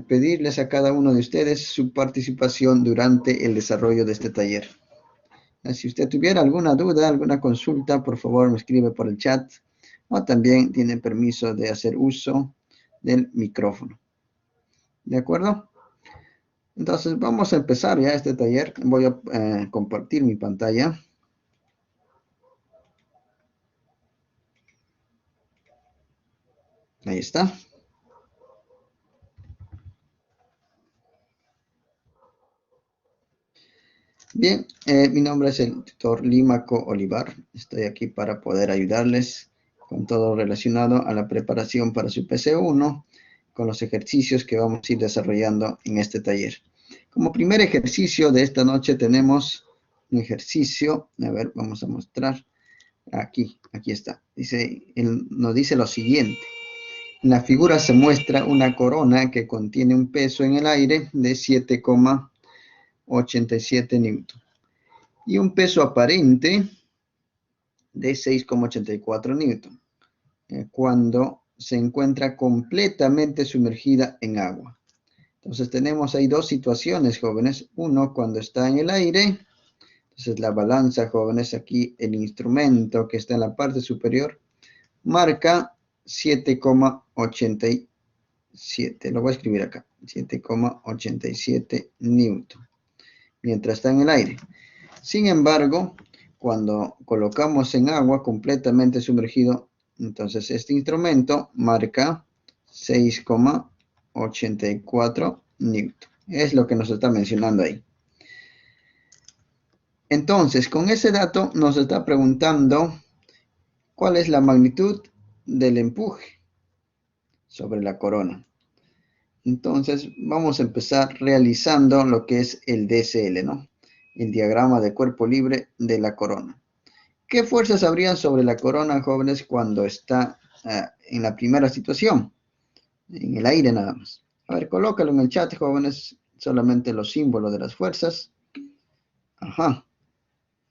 pedirles a cada uno de ustedes su participación durante el desarrollo de este taller. Si usted tuviera alguna duda, alguna consulta, por favor me escribe por el chat o también tiene permiso de hacer uso del micrófono. ¿De acuerdo? Entonces vamos a empezar ya este taller. Voy a compartir mi pantalla. Ahí está. Bien, mi nombre es el tutor Límaco Olivar. Estoy aquí para poder ayudarles con todo relacionado a la preparación para su PC1, con los ejercicios que vamos a ir desarrollando en este taller. Como primer ejercicio de esta noche tenemos un ejercicio, a ver, vamos a mostrar, aquí está. Nos dice lo siguiente. En la figura se muestra una corona que contiene un peso en el aire de 7,87 newton y un peso aparente de 6,84 newton cuando se encuentra completamente sumergida en agua. Entonces tenemos ahí dos situaciones, jóvenes. Uno, cuando está en el aire. Entonces la balanza, jóvenes, aquí el instrumento que está en la parte superior marca 7,87. Lo voy a escribir acá. 7,87 newton. Mientras está en el aire. Sin embargo, cuando colocamos en agua completamente sumergido, entonces este instrumento marca 6,84 newton. Es lo que nos está mencionando ahí. Entonces, con ese dato nos está preguntando cuál es la magnitud del empuje sobre la corona. Entonces, vamos a empezar realizando lo que es el DCL, ¿no? El diagrama de cuerpo libre de la corona. ¿Qué fuerzas habrían sobre la corona, jóvenes, cuando está en la primera situación? En el aire nada más. A ver, colócalo en el chat, jóvenes, solamente los símbolos de las fuerzas. Ajá.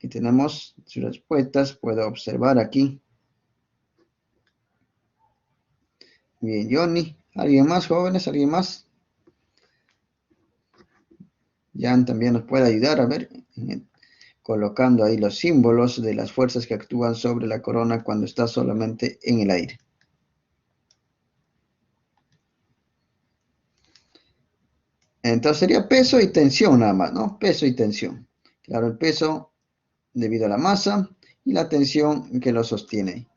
Y tenemos sus respuestas, puedo observar aquí. Bien, Johnny. ¿Alguien más, jóvenes? ¿Alguien más? Jan también nos puede ayudar, a ver, colocando ahí los símbolos de las fuerzas que actúan sobre la corona cuando está solamente en el aire. Entonces sería peso y tensión nada más, ¿no? Peso y tensión. Claro, el peso debido a la masa y la tensión que lo sostiene.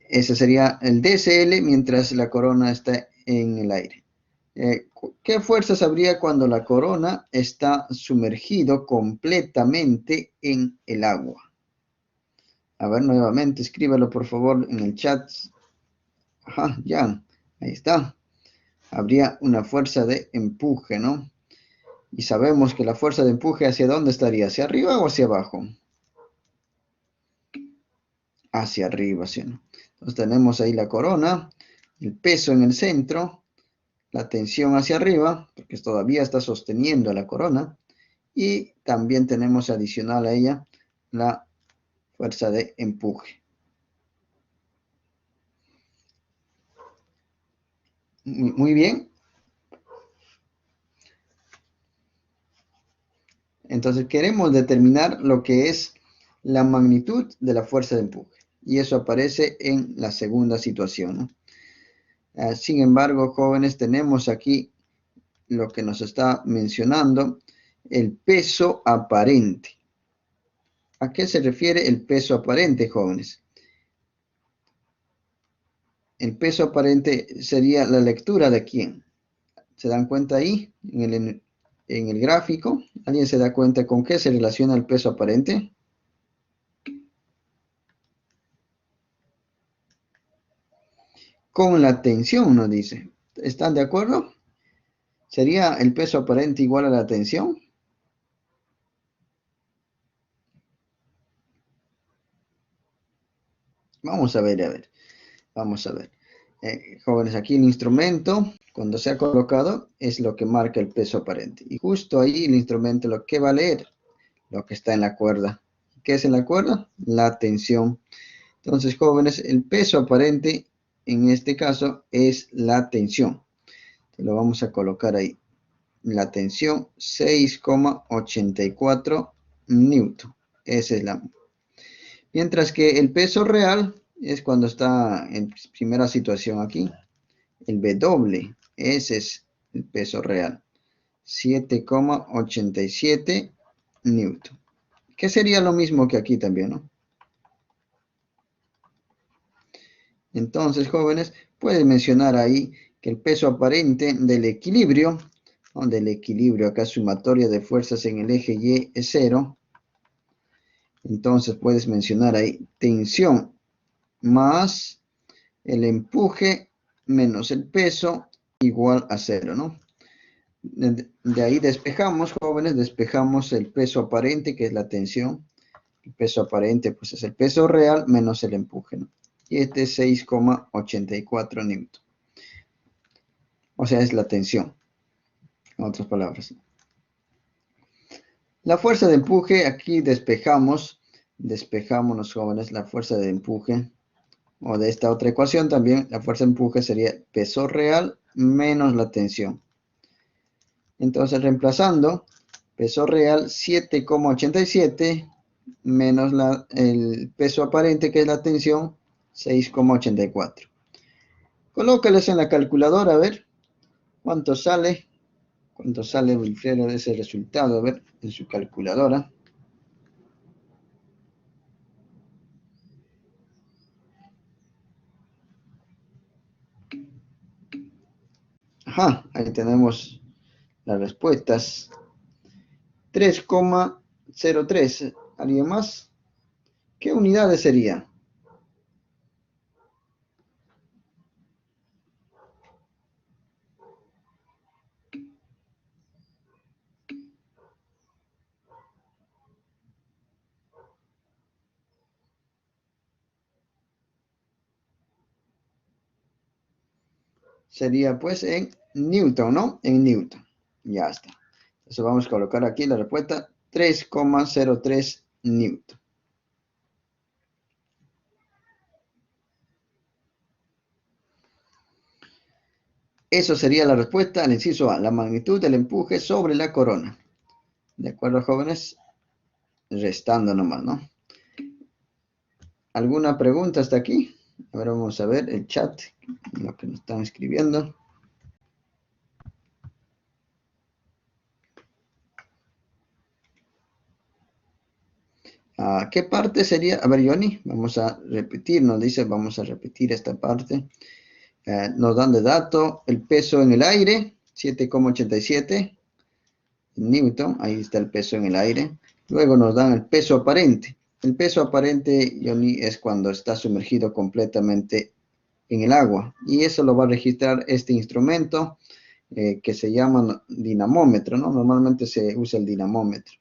Ese sería el DCL mientras la corona está en el aire. ¿Qué fuerzas habría cuando la corona está sumergido completamente en el agua? A ver, nuevamente, escríbalo por favor en el chat. Ajá, ya, ahí está. Habría una fuerza de empuje, ¿no? Y sabemos que la fuerza de empuje, ¿hacia dónde estaría? ¿Hacia arriba o hacia abajo? Hacia arriba, ¿sí? Entonces tenemos ahí la corona, el peso en el centro, la tensión hacia arriba, porque todavía está sosteniendo la corona, y también tenemos adicional a ella la fuerza de empuje. Muy bien. Entonces queremos determinar lo que es la magnitud de la fuerza de empuje. Y eso aparece en la segunda situación, ¿no? Sin embargo, jóvenes, tenemos aquí lo que nos está mencionando, el peso aparente. ¿A qué se refiere el peso aparente, jóvenes? El peso aparente sería la lectura de quién. ¿Se dan cuenta ahí en el gráfico? ¿Alguien se da cuenta con qué se relaciona el peso aparente? Con la tensión, nos dice. ¿Están de acuerdo? ¿Sería el peso aparente igual a la tensión? Vamos a ver. Vamos a ver. Jóvenes, aquí el instrumento, cuando se ha colocado, es lo que marca el peso aparente. Y justo ahí el instrumento lo que va a leer, lo que está en la cuerda. ¿Qué es en la cuerda? La tensión. Entonces, jóvenes, el peso aparente en este caso es la tensión. Lo vamos a colocar ahí. La tensión 6,84 newton. Esa es la. Mientras que el peso real es cuando está en primera situación aquí. El W, ese es el peso real. 7,87 newton. Que sería lo mismo que aquí también, ¿no? Entonces, jóvenes, pueden mencionar ahí que el peso aparente del equilibrio, ¿no? Del equilibrio acá sumatoria de fuerzas en el eje Y es 0. Entonces puedes mencionar ahí tensión más el empuje menos el peso igual a 0, ¿no? De ahí despejamos, jóvenes, despejamos el peso aparente, que es la tensión. El peso aparente, pues es el peso real menos el empuje, ¿no? Y este es 6,84 newton. O sea, es la tensión, en otras palabras. La fuerza de empuje, aquí despejamos los jóvenes, la fuerza de empuje. O de esta otra ecuación también, la fuerza de empuje sería peso real menos la tensión. Entonces, reemplazando, peso real 7,87 menos el peso aparente, que es la tensión, 6,84. Colócales en la calculadora, a ver cuánto sale de ese resultado, a ver, en su calculadora. Ajá, ahí tenemos las respuestas. 3,03. ¿Alguien más? ¿Qué unidades sería? Sería pues en Newton, ¿no? En Newton. Ya está. Entonces vamos a colocar aquí la respuesta 3,03 Newton. Eso sería la respuesta al inciso A, la magnitud del empuje sobre la corona. ¿De acuerdo, jóvenes? Restando nomás, ¿no? ¿Alguna pregunta hasta aquí? Ahora vamos a ver el chat, lo que nos están escribiendo. ¿Qué parte sería? A ver, Johnny, vamos a repetir, nos dice, vamos a repetir esta parte. Nos dan de dato el peso en el aire, 7,87 newton, ahí está el peso en el aire. Luego nos dan el peso aparente. El peso aparente, Johnny, es cuando está sumergido completamente en el agua. Y eso lo va a registrar este instrumento que se llama dinamómetro, ¿no? Normalmente se usa el dinamómetro.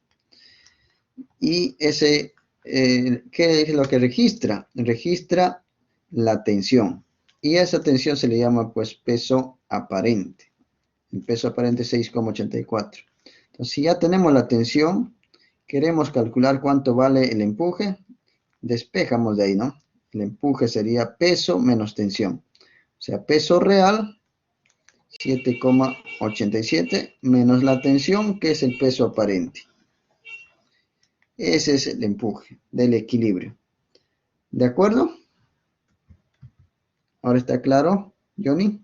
Y ese, ¿qué es lo que registra? Registra la tensión. Y a esa tensión se le llama, pues, peso aparente. El peso aparente es 6,84. Entonces, si ya tenemos la tensión, queremos calcular cuánto vale el empuje, despejamos de ahí, ¿no? El empuje sería peso menos tensión. O sea, peso real, 7,87, menos la tensión, que es el peso aparente. Ese es el empuje del equilibrio. ¿De acuerdo? ¿Ahora está claro, Johnny?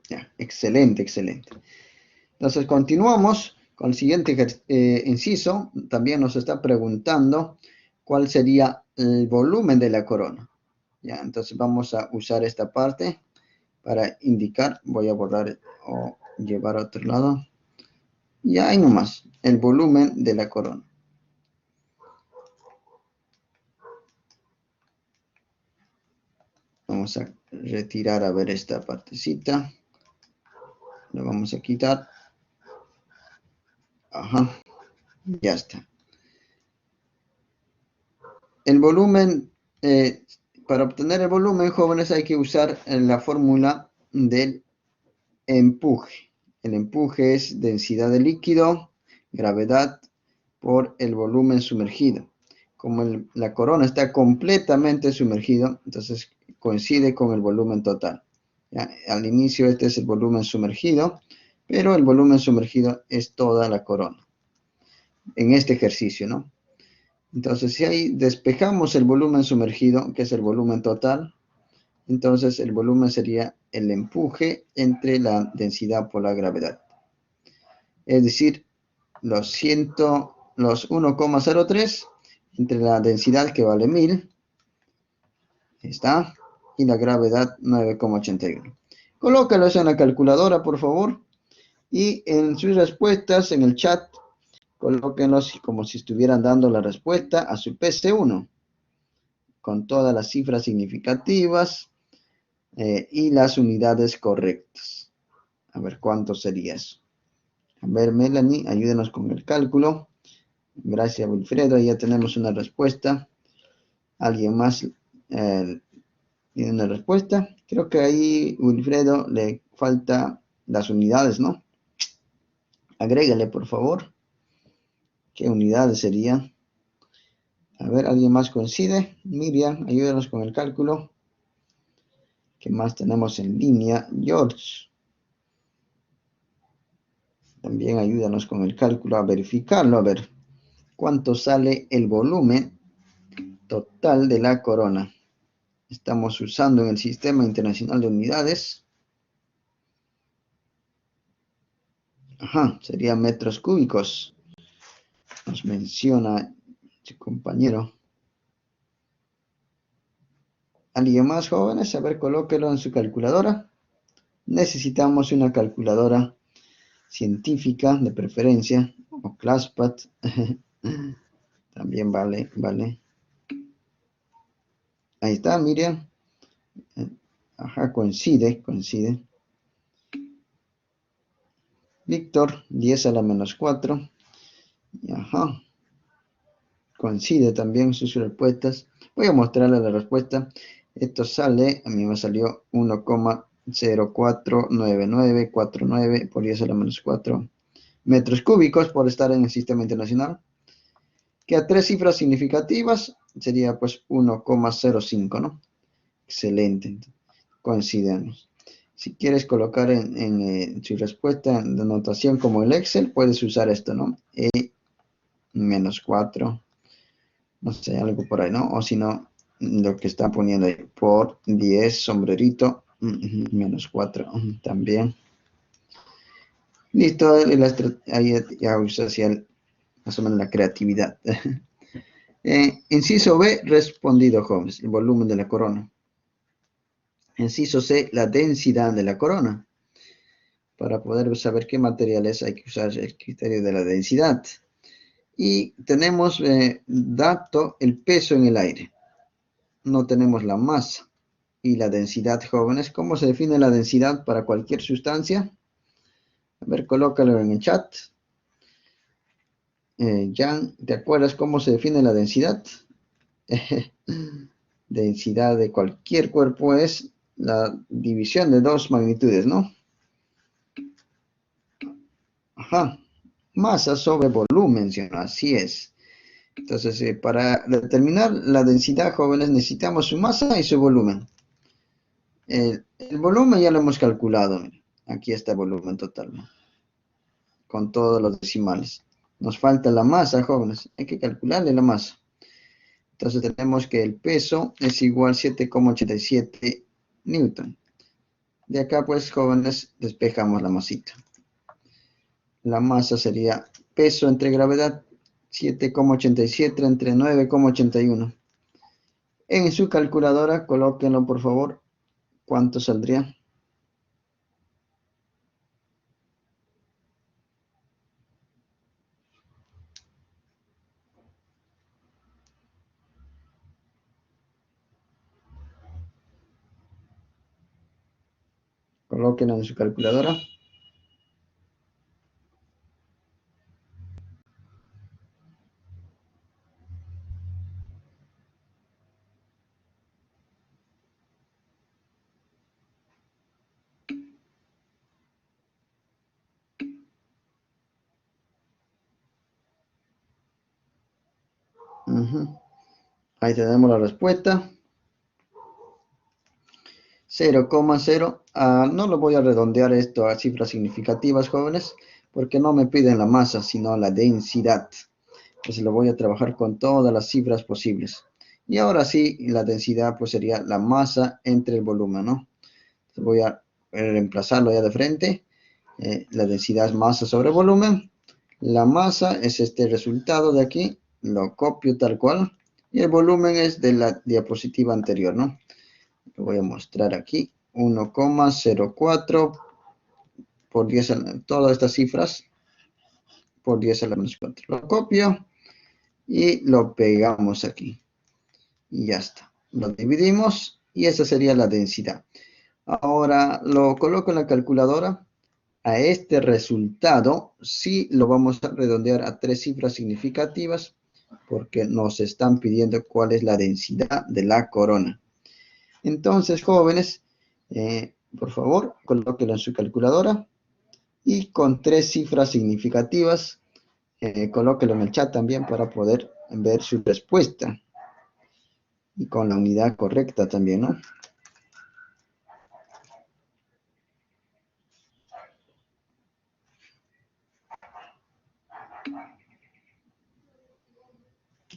Ya, excelente, excelente. Entonces continuamos con el siguiente inciso. También nos está preguntando cuál sería el volumen de la corona. Ya, entonces vamos a usar esta parte para indicar. Voy a borrar o llevar a otro lado. Y ahí nomás, el volumen de la corona. Vamos a retirar a ver esta partecita. Lo vamos a quitar. Ajá, ya está. El volumen, para obtener el volumen, jóvenes, hay que usar la fórmula del empuje. El empuje es densidad de líquido, gravedad por el volumen sumergido. Como la corona está completamente sumergido, entonces coincide con el volumen total. ¿Ya? Al inicio este es el volumen sumergido, pero el volumen sumergido es toda la corona en este ejercicio, ¿no? Entonces, si ahí despejamos el volumen sumergido, que es el volumen total, entonces el volumen sería el empuje entre la densidad por la gravedad. Es decir, los 1,03 entre la densidad que vale 1000, está, y la gravedad 9,81. Colócalos en la calculadora, por favor, y en sus respuestas en el chat, colóquenlos como si estuvieran dando la respuesta a su PC1, con todas las cifras significativas y las unidades correctas. A ver cuánto sería eso. A ver, Melanie, ayúdenos con el cálculo. Gracias, Wilfredo. Ya tenemos una respuesta. ¿Alguien más tiene una respuesta? Creo que ahí, Wilfredo, le falta las unidades, ¿no? Agrégale, por favor. ¿Qué unidades serían? A ver, ¿alguien más coincide? Miriam, ayúdanos con el cálculo. ¿Qué más tenemos en línea? George, también ayúdanos con el cálculo a verificarlo. A ver, ¿cuánto sale el volumen total de la corona? Estamos usando en el Sistema Internacional de Unidades. Ajá, serían metros cúbicos. Nos menciona su compañero. ¿Alguien más, jóvenes? A ver, colóquelo en su calculadora. Necesitamos una calculadora científica de preferencia, o ClassPad. También vale. Ahí está, Miriam. Ajá, coincide. Víctor, 10 a la menos 4. Ajá, coincide también sus respuestas. Voy a mostrarle la respuesta. Esto sale, a mí me salió 1,049949 por 10 a la menos 4 metros cúbicos por estar en el sistema internacional. Que a tres cifras significativas sería pues 1,05, ¿no? Excelente, coincidimos. Si quieres colocar en su respuesta de notación como el Excel, puedes usar esto, ¿no? Menos 4, no sé, algo por ahí, ¿no? O si no, lo que está poniendo ahí, por 10, sombrerito, menos 4, también. Listo, ahí ya usa más o menos la creatividad. Inciso B, respondido, jóvenes, el volumen de la corona. Inciso C, la densidad de la corona. Para poder saber qué materiales hay que usar el criterio de la densidad. Y tenemos dato el peso en el aire. No tenemos la masa y la densidad, jóvenes. ¿Cómo se define la densidad para cualquier sustancia? A ver, colócalo en el chat. Jan, ¿te acuerdas cómo se define la densidad? Densidad de cualquier cuerpo es la división de dos magnitudes, ¿no? Ajá. Masa sobre volumen, ¿sí? Así es. Entonces, para determinar la densidad, jóvenes, necesitamos su masa y su volumen. El volumen ya lo hemos calculado. Miren. Aquí está el volumen total, ¿no? Con todos los decimales. Nos falta la masa, jóvenes. Hay que calcularle la masa. Entonces tenemos que el peso es igual a 7,87 newton. De acá, pues, jóvenes, despejamos la masita. La masa sería peso entre gravedad, 7,87 entre 9,81. En su calculadora, colóquenlo, por favor. ¿Cuánto saldría? Colóquenlo en su calculadora. Ujú. Ahí tenemos la respuesta. 0,0. No lo voy a redondear esto a cifras significativas, jóvenes, porque no me piden la masa, sino la densidad. Entonces lo voy a trabajar con todas las cifras posibles. Y ahora sí, la densidad pues sería la masa entre el volumen, ¿no? Entonces voy a reemplazarlo ya de frente. La densidad es masa sobre volumen. La masa es este resultado de aquí. Lo copio tal cual. Y el volumen es de la diapositiva anterior, ¿no? Lo voy a mostrar aquí. 1,04 por 10 todas estas cifras por 10 a la menos 4. Lo copio y lo pegamos aquí. Y ya está. Lo dividimos y esa sería la densidad. Ahora lo coloco en la calculadora. A este resultado sí lo vamos a redondear a 3 cifras significativas porque nos están pidiendo cuál es la densidad de la corona. Entonces, jóvenes, por favor, colóquenlo en su calculadora y con 3 cifras significativas, colóquenlo en el chat también para poder ver su respuesta y con la unidad correcta también, ¿no?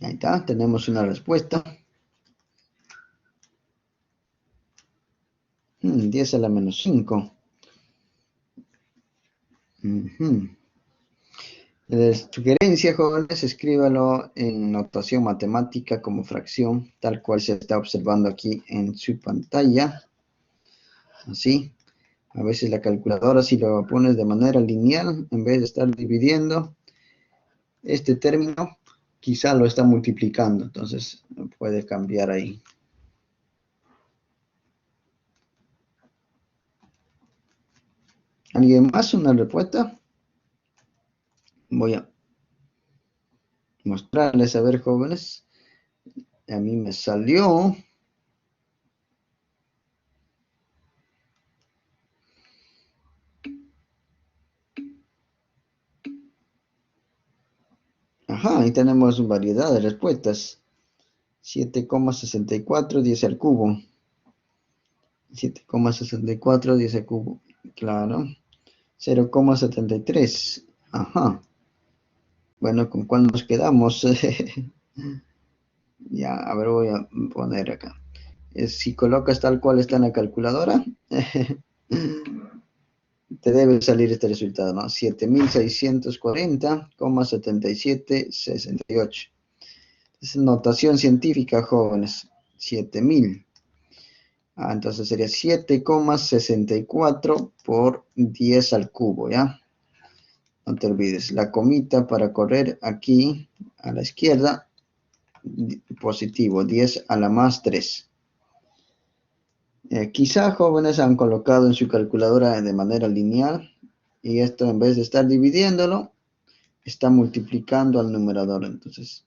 Ahí está, tenemos una respuesta. 10 a la menos 5. Sugerencia, jóvenes, escríbalo en notación matemática como fracción, tal cual se está observando aquí en su pantalla. Así. A veces la calculadora, si lo pones de manera lineal, en vez de estar dividiendo este término, quizá lo está multiplicando. Entonces, puede cambiar ahí. ¿Alguien más? ¿Una respuesta? Voy a mostrarles, a ver, jóvenes. A mí me salió. Ajá, ahí tenemos variedad de respuestas. 7,64, 10 al cubo. 7,64, 10 al cubo. Claro. 0,73. Ajá. Bueno, ¿con cuál nos quedamos? Ya, a ver, voy a poner acá. Si colocas tal cual está en la calculadora, te debe salir este resultado, ¿no? 7.640,7768. Es notación científica, jóvenes. 7.000. Entonces sería 7,64 por 10 al cubo, ¿ya? No te olvides, la comita para correr aquí a la izquierda, positivo, 10 a la más 3. Quizá jóvenes han colocado en su calculadora de manera lineal y esto en vez de estar dividiéndolo, está multiplicando al numerador. Entonces,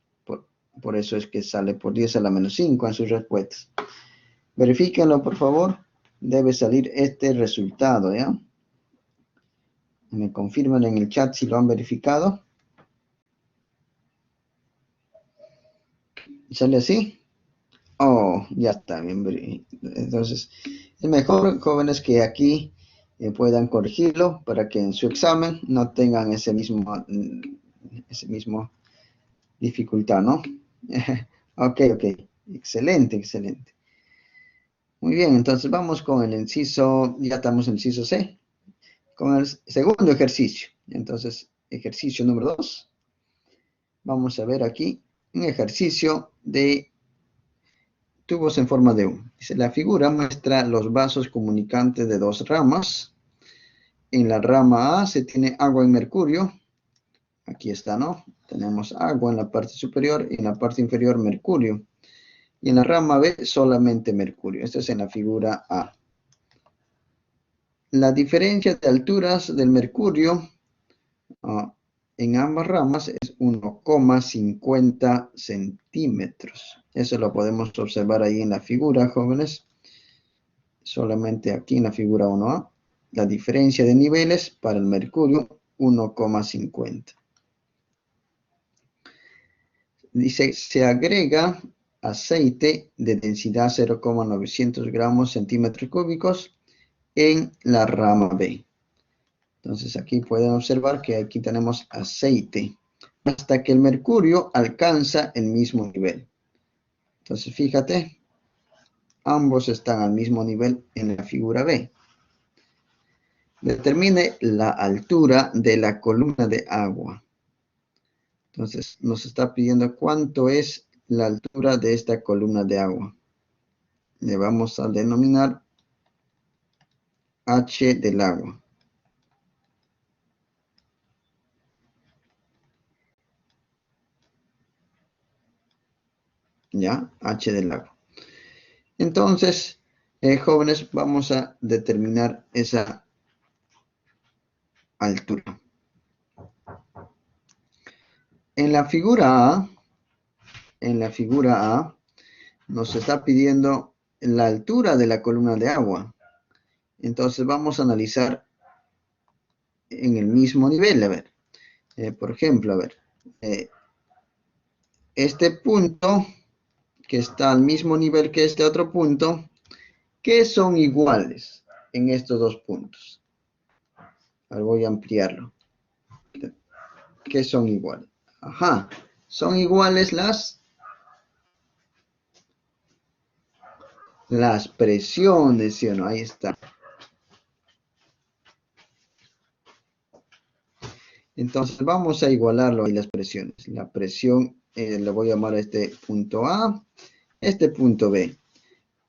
por eso es que sale por 10 a la menos 5 en sus respuestas. Verifíquenlo, por favor. Debe salir este resultado, ¿ya? Me confirman en el chat si lo han verificado. ¿Sale así? Oh, ya está bien. Entonces, es mejor, jóvenes, que aquí puedan corregirlo para que en su examen no tengan ese mismo dificultad, ¿no? Ok. Excelente, excelente. Muy bien, entonces vamos con el inciso, ya estamos en el inciso C, con el segundo ejercicio. Entonces, ejercicio número 2. Vamos a ver aquí un ejercicio de tubos en forma de U. Dice, la figura muestra los vasos comunicantes de dos ramas. En la rama A se tiene agua y mercurio. Aquí está, ¿no? Tenemos agua en la parte superior y en la parte inferior mercurio. Y en la rama B solamente mercurio. Esto es en la figura A. La diferencia de alturas del mercurio en ambas ramas es 1,50 centímetros. Eso lo podemos observar ahí en la figura, jóvenes. Solamente aquí en la figura 1A. La diferencia de niveles para el mercurio, 1,50. Dice, se agrega aceite de densidad 0,900 gramos centímetros cúbicos en la rama B. Entonces aquí pueden observar que aquí tenemos aceite hasta que el mercurio alcanza el mismo nivel. Entonces fíjate, ambos están al mismo nivel en la figura B. Determine la altura de la columna de agua. Entonces nos está pidiendo cuánto es la altura de esta columna de agua. Le vamos a denominar H del agua. ¿Ya? H del agua. Entonces, jóvenes, vamos a determinar esa altura. En la figura A, nos está pidiendo la altura de la columna de agua. Entonces vamos a analizar en el mismo nivel. A ver, por ejemplo, a ver, este punto que está al mismo nivel que este otro punto, ¿qué son iguales en estos dos puntos? Ahora voy a ampliarlo. ¿Qué son iguales? Ajá, son iguales las presiones, ¿sí o no? Ahí está. Entonces vamos a igualarlo ahí las presiones. La presión, le voy a llamar a este punto A, este punto B.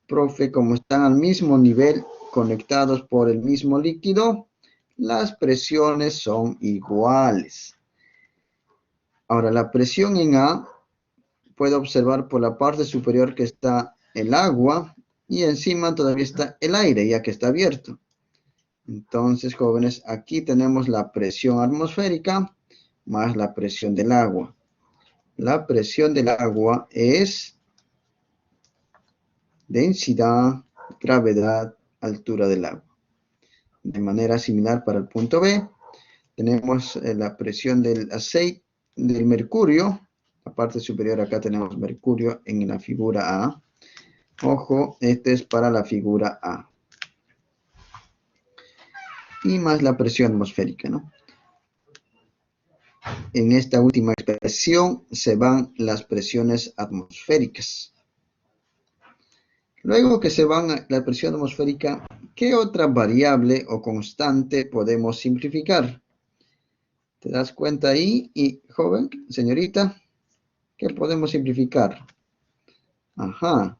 Profe, como están al mismo nivel, conectados por el mismo líquido, las presiones son iguales. Ahora, la presión en A, puedo observar por la parte superior que está el agua y encima todavía está el aire, ya que está abierto. Entonces, jóvenes, aquí tenemos la presión atmosférica más la presión del agua. La presión del agua es densidad, gravedad, altura del agua. De manera similar para el punto B, tenemos la presión del aceite, del mercurio. La parte superior acá tenemos mercurio en la figura A. Ojo, este es para la figura A. Y más la presión atmosférica, ¿no? En esta última expresión se van las presiones atmosféricas. Luego que se van la presión atmosférica, ¿qué otra variable o constante podemos simplificar? ¿Te das cuenta ahí? Y joven, señorita, ¿qué podemos simplificar? Ajá,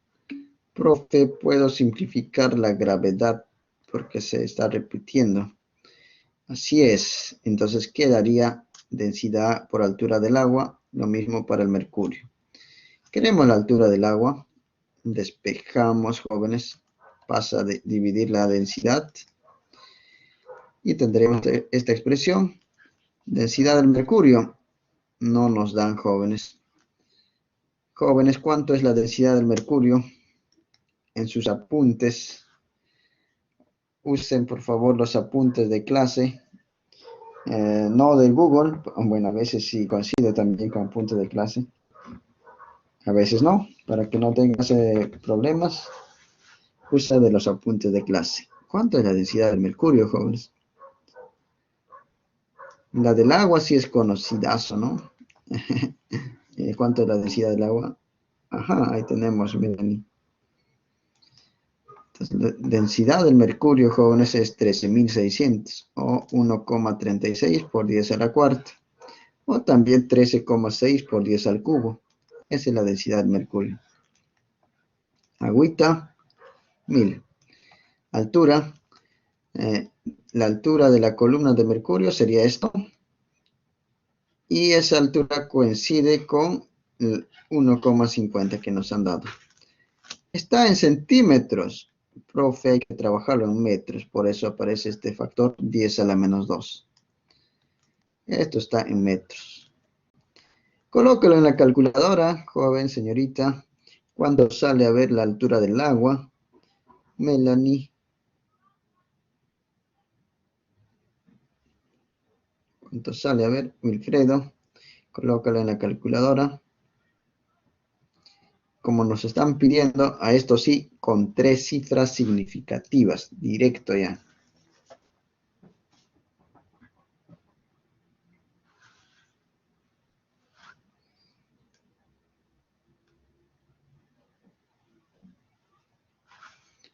profe, puedo simplificar la gravedad porque se está repitiendo. Así es, entonces quedaría densidad por altura del agua, lo mismo para el mercurio. Queremos la altura del agua, despejamos, jóvenes, pasa de dividir la densidad y tendremos esta expresión. Densidad del mercurio, no nos dan, jóvenes. Jóvenes, ¿cuánto es la densidad del mercurio? En sus apuntes, usen por favor los apuntes de clase, no del Google. Bueno, a veces sí coincide también con apuntes de clase, a veces no, para que no tengas problemas, usa de los apuntes de clase. ¿Cuánto es la densidad del mercurio, jóvenes? La del agua sí es conocidazo, ¿no? ¿Cuánto es la densidad del agua? Ajá, ahí tenemos, miren. Entonces, la densidad del mercurio, jóvenes, es 13.600 o 1,36 por 10 a la cuarta. O también 13,6 por 10 al cubo. Esa es la densidad del mercurio. Agüita, 1000. Altura, la altura de la columna de mercurio sería esto. Y esa altura coincide con el 1,50 que nos han dado. Está en centímetros. Profe, hay que trabajarlo en metros. Por eso aparece este factor 10 a la menos 2. Esto está en metros. Colóquelo en la calculadora, joven, señorita. ¿Cuándo sale a ver la altura del agua? Melanie. ¿Cuánto sale a ver? Wilfredo. Colócalo en la calculadora. como nos están pidiendo, a esto sí, con 3 cifras significativas, directo ya.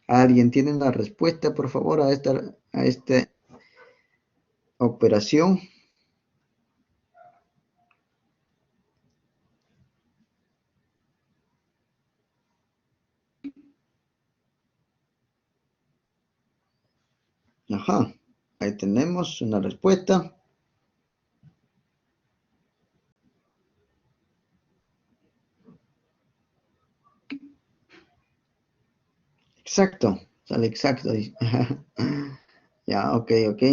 ¿Alguien tiene la respuesta, por favor, a esta operación? Ajá, ahí tenemos una respuesta. Exacto, sale exacto. Ya, ok, ok.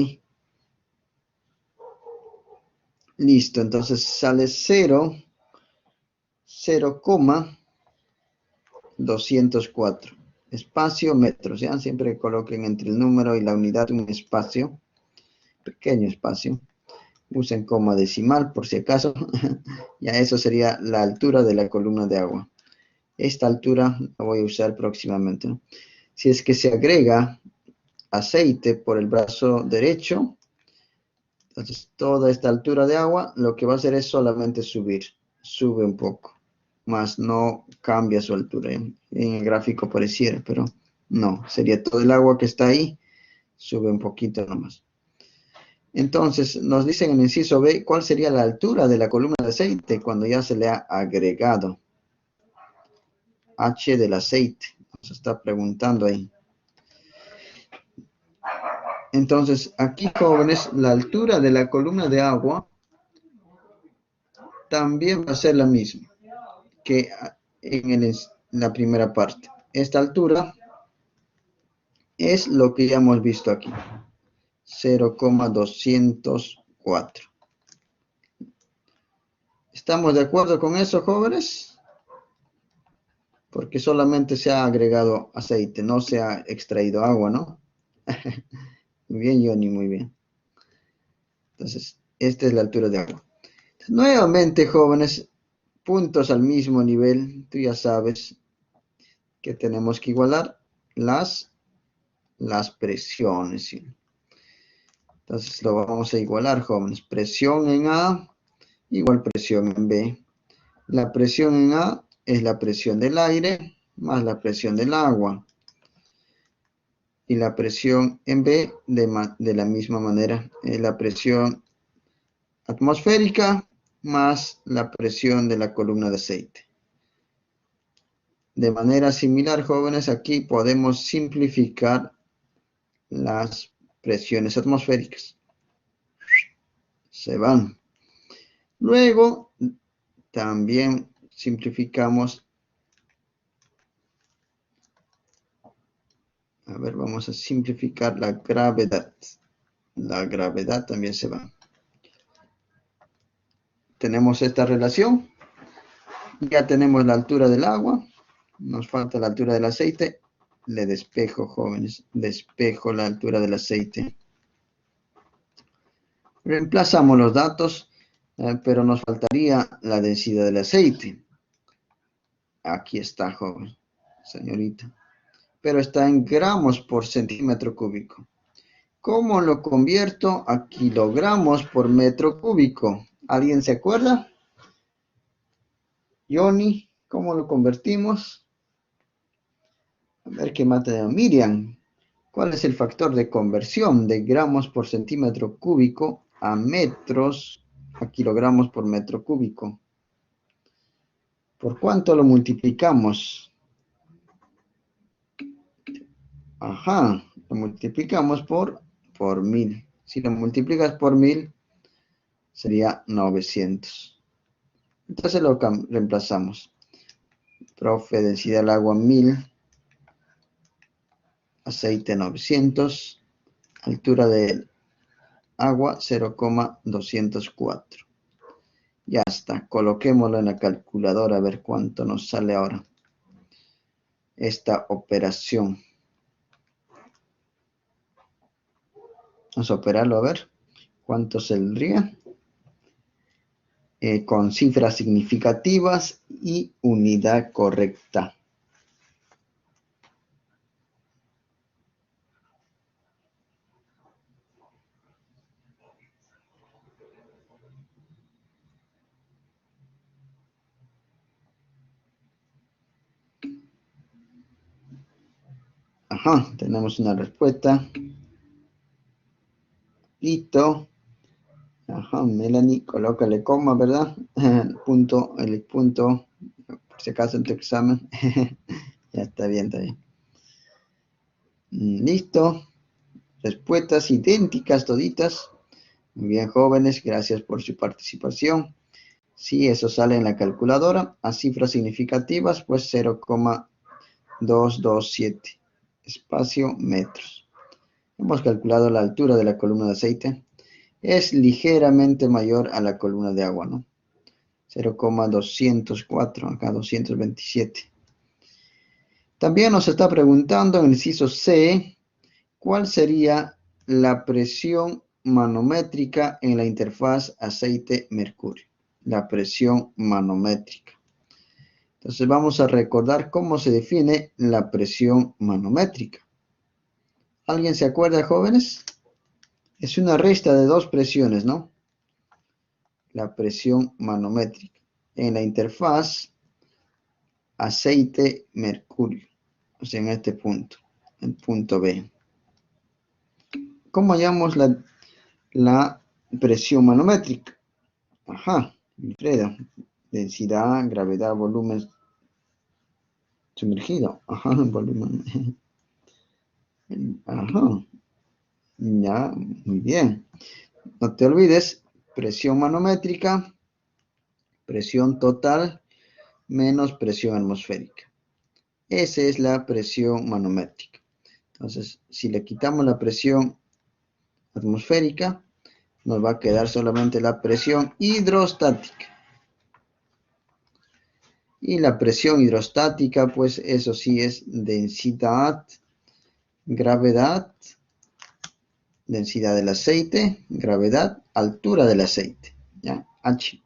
Listo, entonces sale 0,204. Espacio, metros, ¿ya? Siempre coloquen entre el número y la unidad un espacio, pequeño espacio. Usen coma decimal por si acaso. Ya eso sería la altura de la columna de agua. Esta altura la voy a usar próximamente, ¿no? Si es que se agrega aceite por el brazo derecho, entonces toda esta altura de agua lo que va a hacer es solamente subir, sube un poco, más no cambia su altura. En el gráfico pareciera, pero no, sería todo el agua que está ahí, sube un poquito nomás. Entonces nos dicen en el inciso B cuál sería la altura de la columna de aceite cuando ya se le ha agregado H del aceite. Nos está preguntando ahí. Entonces, aquí, jóvenes, la altura de la columna de agua también va a ser la misma que en la primera parte. Esta altura es lo que ya hemos visto aquí, 0,204. ¿Estamos de acuerdo con eso, jóvenes? Porque solamente se ha agregado aceite, no se ha extraído agua, ¿no? Muy bien, Johnny, muy bien. Entonces, esta es la altura de agua. Nuevamente, jóvenes, puntos al mismo nivel. Tú ya sabes que tenemos que igualar las presiones, ¿sí? Entonces lo vamos a igualar, jóvenes. Presión en A igual presión en B. La presión en A es la presión del aire más la presión del agua. Y la presión en B de la misma manera. Es la presión atmosférica más la presión de la columna de aceite. De manera similar, jóvenes, aquí podemos simplificar las presiones atmosféricas. Se van. Luego, también simplificamos. A ver, vamos a simplificar la gravedad. La gravedad también se va. Tenemos esta relación. Ya tenemos la altura del agua. Nos falta la altura del aceite. Le despejo, jóvenes. Despejo la altura del aceite. Reemplazamos los datos, pero nos faltaría la densidad del aceite. Aquí está, joven, señorita. Pero está en gramos por centímetro cúbico. ¿Cómo lo convierto a kilogramos por metro cúbico? ¿Alguien se acuerda? Johnny, ¿cómo lo convertimos? A ver qué mata Miriam. ¿Cuál es el factor de conversión de gramos por centímetro cúbico a metros a kilogramos por metro cúbico? ¿Por cuánto lo multiplicamos? Ajá, lo multiplicamos por 1000. Si lo multiplicas por 1000, sería 900. Entonces lo reemplazamos. Profe, densidad del agua 1000, aceite 900, altura del agua 0,204. Ya está, coloquémoslo en la calculadora a ver cuánto nos sale ahora esta operación. Vamos a operarlo a ver cuánto saldría. Con cifras significativas y unidad correcta. Ajá, tenemos una respuesta. Listo. Ajá, Melanie, colócale coma, ¿verdad? El punto, por si acaso en tu examen. Ya está bien, está bien. Listo. Respuestas idénticas toditas. Muy bien, jóvenes, gracias por su participación. Si eso sale en la calculadora, a cifras significativas, pues 0,227 espacio metros. Hemos calculado la altura de la columna de aceite. Es ligeramente mayor a la columna de agua, ¿no? 0,204, acá 227. También nos está preguntando en el inciso C, ¿cuál sería la presión manométrica en la interfaz aceite-mercurio? La presión manométrica. Entonces vamos a recordar cómo se define la presión manométrica. ¿Alguien se acuerda, jóvenes? Es una resta de dos presiones, ¿no? La presión manométrica en la interfaz aceite-mercurio. O sea, en este punto, el punto B. ¿Cómo hallamos la presión manométrica? Ajá, Wilfredo. Densidad, gravedad, volumen sumergido. Ajá, volumen. Ajá. Ya, muy bien. No te olvides, presión manométrica, presión total menos presión atmosférica. Esa es la presión manométrica. Entonces, si le quitamos la presión atmosférica, nos va a quedar solamente la presión hidrostática. Y la presión hidrostática, pues eso sí es densidad, gravedad, densidad del aceite, gravedad, altura del aceite. ¿Ya? H.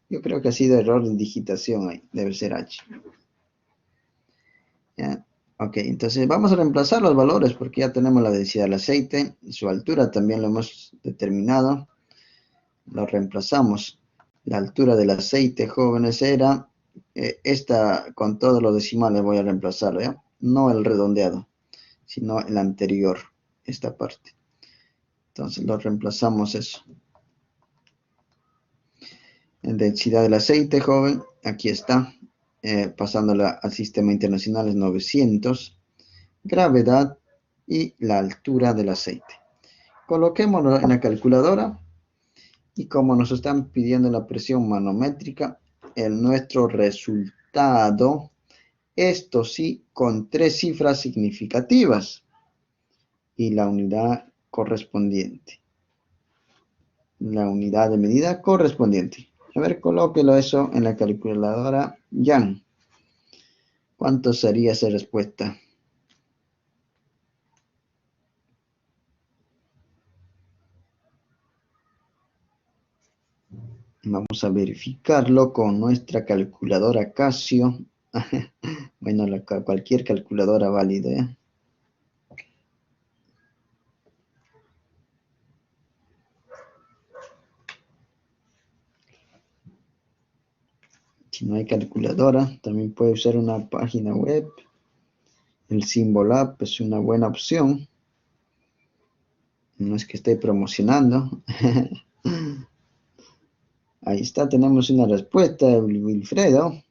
Yo creo que ha sido error de digitación ahí. Debe ser H. ¿Ya? Ok, entonces vamos a reemplazar los valores porque ya tenemos la densidad del aceite. Su altura también lo hemos determinado. Lo reemplazamos. La altura del aceite, jóvenes, era esta con todos los decimales voy a reemplazarlo, ¿ya? No el redondeado, sino el anterior, esta parte. Entonces lo reemplazamos eso. En densidad del aceite, joven, aquí está, pasándola al sistema internacional es 900. Gravedad y la altura del aceite. Coloquémoslo en la calculadora y como nos están pidiendo la presión manométrica, nuestro resultado, esto sí, con 3 cifras significativas y la unidad correspondiente. La unidad de medida correspondiente. A ver, colóquelo eso en la calculadora. Jan, ¿cuánto sería esa respuesta? Vamos a verificarlo con nuestra calculadora Casio. Bueno, cualquier calculadora válida, ¿eh? Si no hay calculadora, también puede usar una página web. El Symbolab es una buena opción. No es que esté promocionando. Ahí está, tenemos una respuesta de Wilfredo.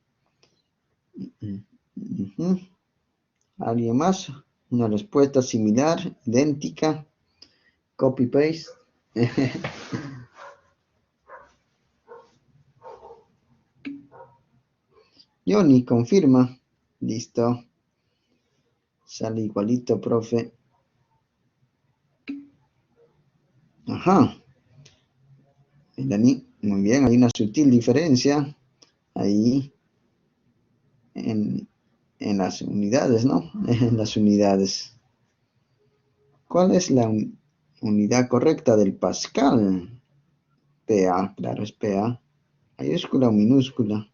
¿Alguien más? Una respuesta similar, idéntica. Copy-paste. Johnny, confirma. Listo. Sale igualito, profe. Ajá. Muy bien, hay una sutil diferencia ahí en las unidades, ¿no? En las unidades. ¿Cuál es la unidad correcta del Pascal? PA, claro, es PA. ¿Mayúscula o minúscula?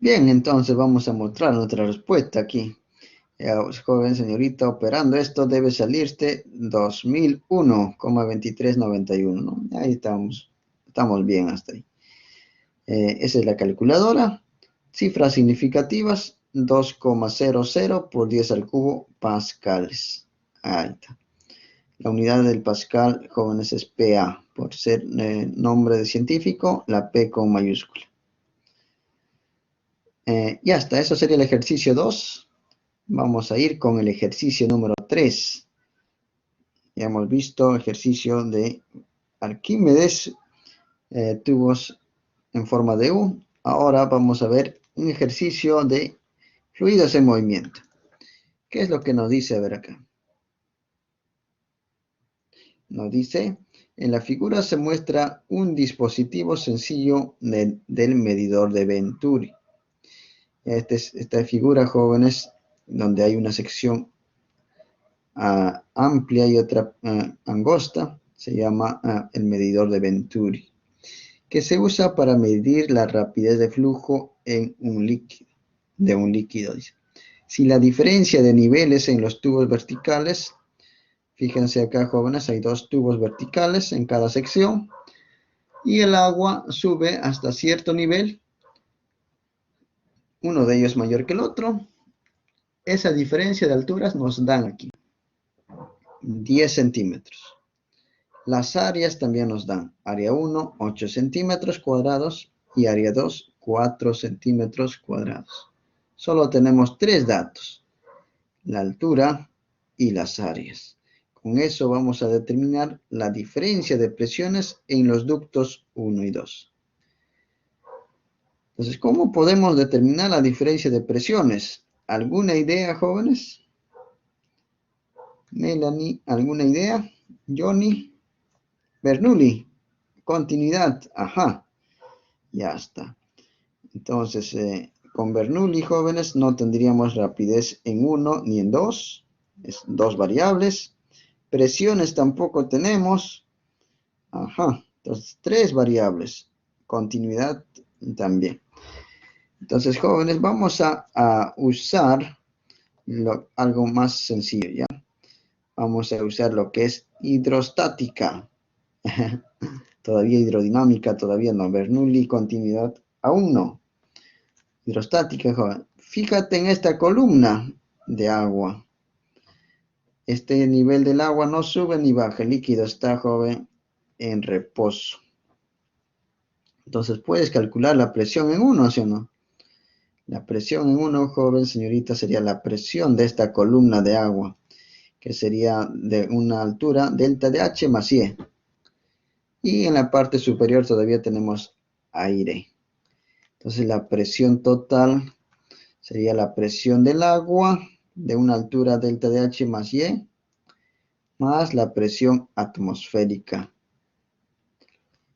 Bien, entonces vamos a mostrar nuestra respuesta aquí. Joven señorita, operando esto debe salirte 2001,2391, ¿no? Ahí estamos bien hasta ahí. Esa es la calculadora. Cifras significativas, 2,00 por 10 al cubo pascales. Ahí está. La unidad del pascal, jóvenes, es PA. Por ser nombre de científico, la P con mayúscula. Ya está, eso sería el ejercicio 2. Vamos a ir con el ejercicio número 3. Ya hemos visto ejercicio de Arquímedes, tubos en forma de U. Ahora vamos a ver un ejercicio de fluidos en movimiento. ¿Qué es lo que nos dice? A ver acá. Nos dice, en la figura se muestra un dispositivo sencillo del medidor de Venturi. Esta figura, jóvenes, donde hay una sección amplia y otra angosta, se llama el medidor de Venturi, que se usa para medir la rapidez de flujo en un líquido, dice. Si la diferencia de niveles en los tubos verticales, fíjense acá, jóvenes, hay dos tubos verticales en cada sección, y el agua sube hasta cierto nivel, uno de ellos mayor que el otro. Esa diferencia de alturas nos dan aquí 10 centímetros. Las áreas también nos dan área 1, 8 centímetros cuadrados y área 2, 4 centímetros cuadrados. Solo tenemos tres datos, la altura y las áreas. Con eso vamos a determinar la diferencia de presiones en los ductos 1 y 2. Entonces, ¿cómo podemos determinar la diferencia de presiones? ¿Alguna idea, jóvenes? Melanie, ¿alguna idea? Johnny, Bernoulli, continuidad, ajá, ya está. Entonces, con Bernoulli, jóvenes, no tendríamos rapidez en 1 ni en 2, es dos variables. Presiones tampoco tenemos, ajá, entonces tres variables, continuidad también. Entonces, jóvenes, vamos a usar algo más sencillo, ¿ya? Vamos a usar lo que es hidrostática. Todavía hidrodinámica, todavía no. Bernoulli, continuidad, aún no. Hidrostática, joven. Fíjate en esta columna de agua. Este nivel del agua no sube ni baja. El líquido está, joven, en reposo. Entonces, puedes calcular la presión en 1, ¿sí o no? La presión en 1, joven, señorita, sería la presión de esta columna de agua, que sería de una altura delta de H más Y. Y en la parte superior todavía tenemos aire. Entonces la presión total sería la presión del agua de una altura delta de H más Y, más la presión atmosférica.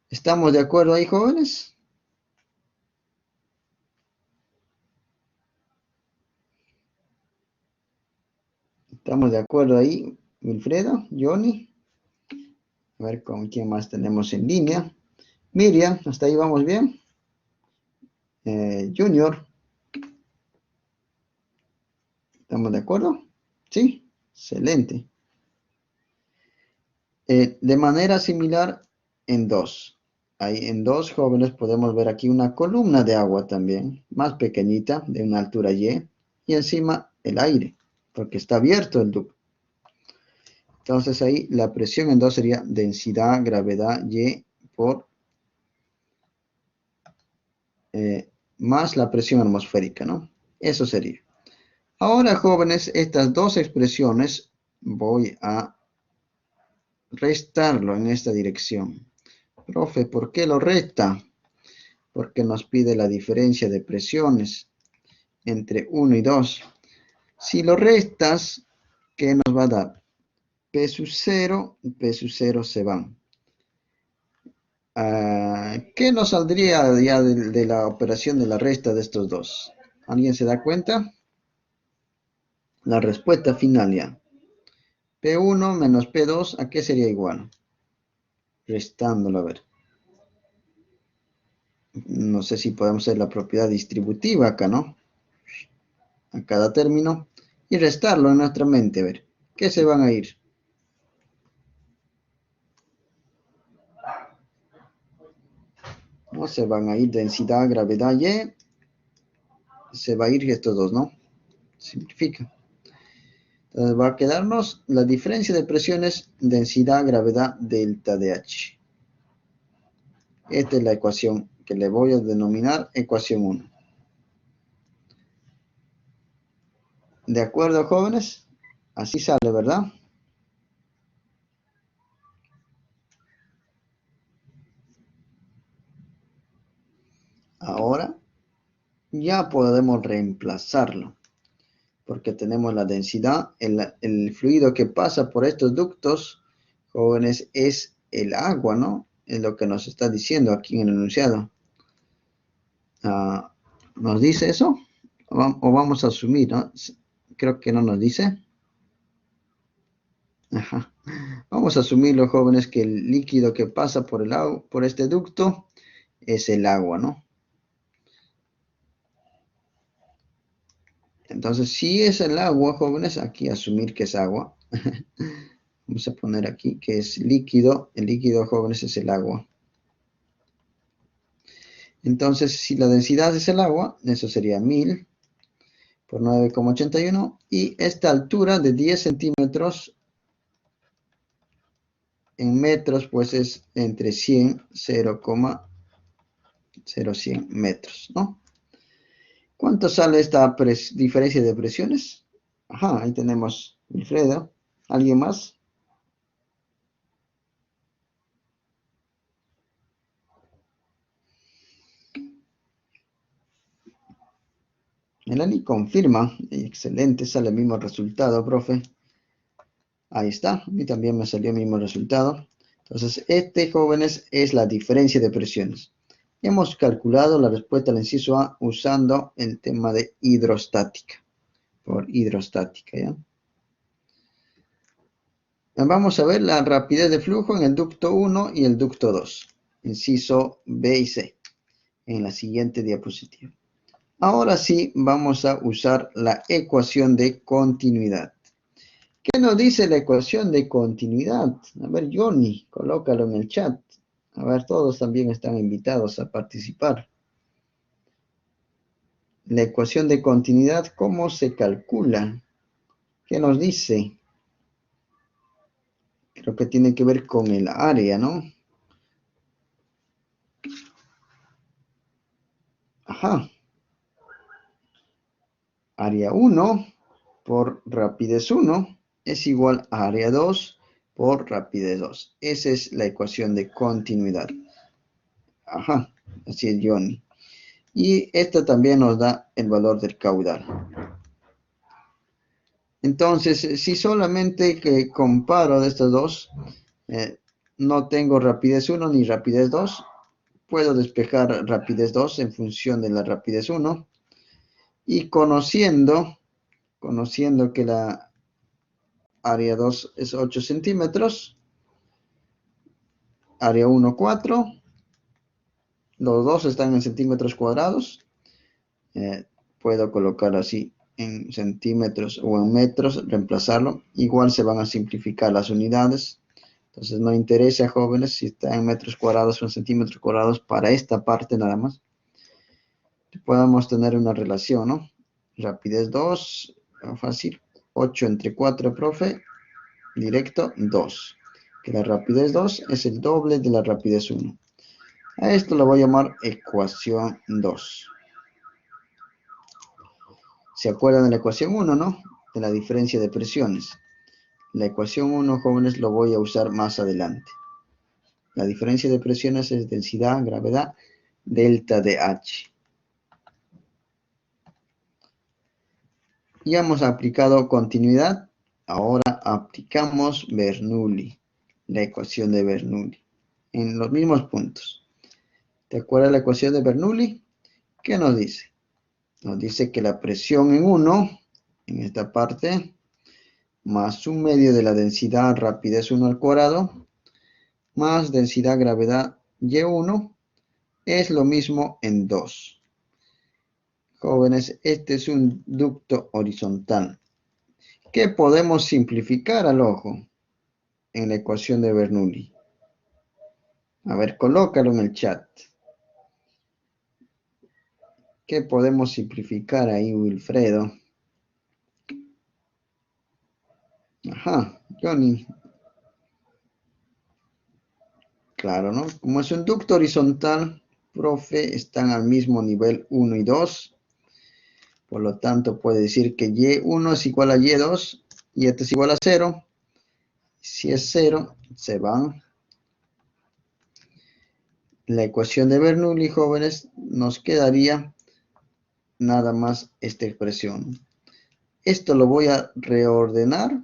¿Estamos de acuerdo ahí, jóvenes? ¿Estamos de acuerdo ahí, Wilfredo, Johnny? A ver con quién más tenemos en línea. Miriam, ¿hasta ahí vamos bien? Junior, ¿estamos de acuerdo? Sí, excelente. De manera similar en 2. Ahí en 2, jóvenes, podemos ver aquí una columna de agua también, más pequeñita, de una altura Y, y encima el aire, porque está abierto el ducto. Entonces ahí la presión en 2 sería densidad, gravedad, Y por más la presión atmosférica, ¿no? Eso sería. Ahora, jóvenes, estas dos expresiones voy a restarlo en esta dirección. Profe, ¿por qué lo resta? Porque nos pide la diferencia de presiones entre 1 y 2. Si lo restas, ¿qué nos va a dar? P sub 0 y P sub 0 se van. ¿Qué nos saldría ya de la operación de la resta de estos dos? ¿Alguien se da cuenta? La respuesta final ya. P1 menos P2, ¿a qué sería igual? Restándolo, a ver. No sé si podemos hacer la propiedad distributiva acá, ¿no? A cada término y restarlo en nuestra mente. A ver, ¿qué se van a ir? ¿No? Se van a ir densidad, gravedad Y. Se va a ir estos dos, ¿no? Simplifica. Entonces va a quedarnos la diferencia de presiones, densidad, gravedad, delta de H. Esta es la ecuación que le voy a denominar ecuación 1. ¿De acuerdo, jóvenes? Así sale, ¿verdad? Ahora ya podemos reemplazarlo, porque tenemos la densidad, el fluido que pasa por estos ductos, jóvenes, es el agua, ¿no? Es lo que nos está diciendo aquí en el enunciado. ¿Nos dice eso? ¿O vamos a asumir, no? Creo que no nos dice. Ajá. Vamos a asumir, los jóvenes, que el líquido que pasa por el agua, por este ducto es el agua, ¿no? Entonces, si es el agua, jóvenes, aquí asumir que es agua. Vamos a poner aquí que es líquido. El líquido, jóvenes, es el agua. Entonces, si la densidad es el agua, eso sería 1000 por 9,81. Y esta altura de 10 centímetros en metros, pues es entre 100, 0,0100 metros, ¿no? ¿Cuánto sale esta diferencia de presiones? Ajá, ahí tenemos Wilfredo. ¿Alguien más? Melanie confirma. Excelente, sale el mismo resultado, profe. Ahí está, a mí también me salió el mismo resultado. Entonces, jóvenes, es la diferencia de presiones. Hemos calculado la respuesta al inciso A usando el tema de hidrostática. Por hidrostática, ¿ya? Vamos a ver la rapidez de flujo en el ducto 1 y el ducto 2. Inciso B y C. En la siguiente diapositiva. Ahora sí, vamos a usar la ecuación de continuidad. ¿Qué nos dice la ecuación de continuidad? A ver, Johnny, colócalo en el chat. A ver, todos también están invitados a participar. La ecuación de continuidad, ¿cómo se calcula? ¿Qué nos dice? Creo que tiene que ver con el área, ¿no? Ajá. Área 1 por rapidez 1 es igual a área 2 por rapidez 2. Esa es la ecuación de continuidad. Ajá, así es, Johnny. Y esta también nos da el valor del caudal. Entonces, si solamente que comparo de estas dos, no tengo rapidez 1 ni rapidez 2, puedo despejar rapidez 2 en función de la rapidez 1. Y conociendo que la área 2 es 8 centímetros, área 1 4, los dos están en centímetros cuadrados, puedo colocar así en centímetros o en metros, reemplazarlo. Igual se van a simplificar las unidades. Entonces no interesa, jóvenes, si está en metros cuadrados o en centímetros cuadrados para esta parte nada más. Podemos tener una relación, ¿no? Rapidez 2, fácil. 8 entre 4, profe. Directo, 2. Que la rapidez 2 es el doble de la rapidez 1. A esto lo voy a llamar ecuación 2. ¿Se acuerdan de la ecuación 1, no? De la diferencia de presiones. La ecuación 1, jóvenes, lo voy a usar más adelante. La diferencia de presiones es densidad, gravedad, delta de H. Ya hemos aplicado continuidad. Ahora aplicamos Bernoulli, la ecuación de Bernoulli, en los mismos puntos. ¿Te acuerdas la ecuación de Bernoulli? ¿Qué nos dice? Nos dice que la presión en 1, en esta parte, más 1/2 de la densidad rapidez 1 al cuadrado, más densidad gravedad Y1, es lo mismo en 2. Jóvenes, este es un ducto horizontal. ¿Qué podemos simplificar al ojo en la ecuación de Bernoulli? A ver, colócalo en el chat. ¿Qué podemos simplificar ahí, Wilfredo? Ajá, Johnny. Claro, ¿no? Como es un ducto horizontal, profe, están al mismo nivel 1 y 2. Por lo tanto, puede decir que Y1 es igual a Y2 y este es igual a 0. Si es 0, se van. La ecuación de Bernoulli, jóvenes, nos quedaría nada más esta expresión. Esto lo voy a reordenar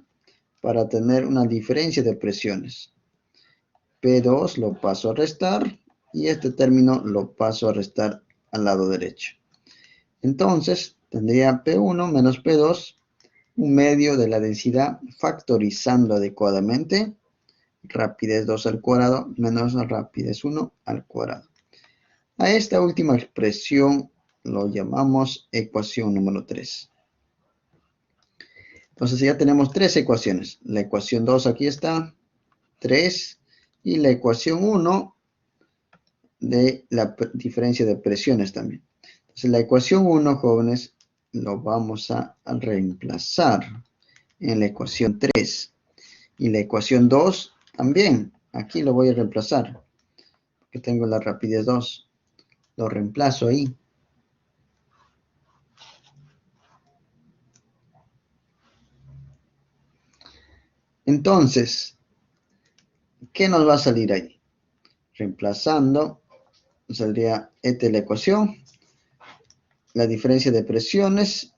para tener una diferencia de presiones. P2 lo paso a restar y este término lo paso a restar al lado derecho. Entonces, tendría P1 menos P2, un medio de la densidad factorizando adecuadamente, rapidez 2 al cuadrado menos rapidez 1 al cuadrado. A esta última expresión lo llamamos ecuación número 3. Entonces ya tenemos tres ecuaciones. La ecuación 2 aquí está, 3, y la ecuación 1 de la diferencia de presiones también. Entonces la ecuación 1, jóvenes, lo vamos a reemplazar en la ecuación 3. Y la ecuación 2 también. Aquí lo voy a reemplazar. Porque tengo la rapidez 2. Lo reemplazo ahí. Entonces, ¿qué nos va a salir ahí? Reemplazando, saldría esta la ecuación. La diferencia de presiones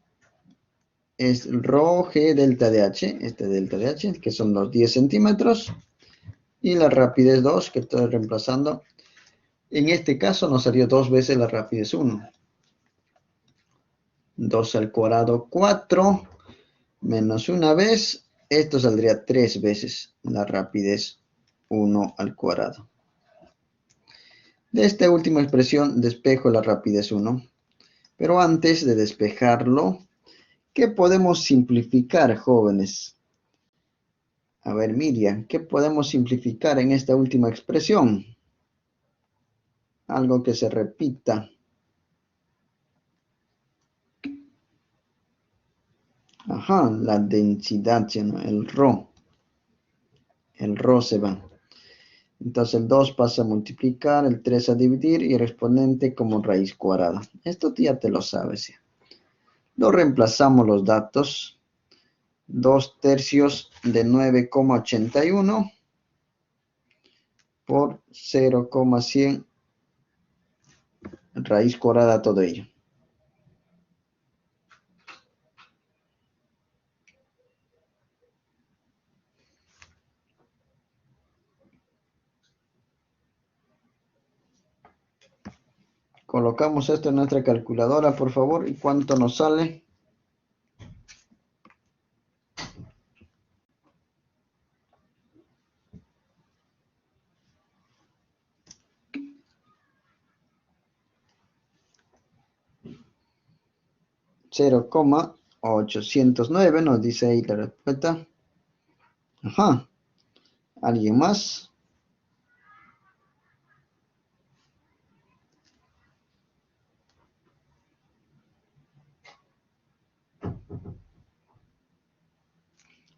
es rho g delta de h, este delta de h, que son los 10 centímetros. Y la rapidez 2, que estoy reemplazando. En este caso nos salió 2 veces la rapidez 1. 2 al cuadrado 4, menos una vez. Esto saldría 3 veces la rapidez 1 al cuadrado. De esta última expresión despejo la rapidez 1. Pero antes de despejarlo, ¿qué podemos simplificar, jóvenes? A ver, Miriam, ¿qué podemos simplificar en esta última expresión? Algo que se repita. Ajá, la densidad, ¿no? El rho. El rho se va. Entonces el 2 pasa a multiplicar, el 3 a dividir y el exponente como raíz cuadrada. Esto ya te lo sabes. Lo reemplazamos los datos. 2 tercios de 9,81 por 0,100 raíz cuadrada todo ello. Colocamos esto en nuestra calculadora, por favor, y cuánto nos sale. $0,809 nos dice ahí la respuesta. Ajá. ¿Alguien más?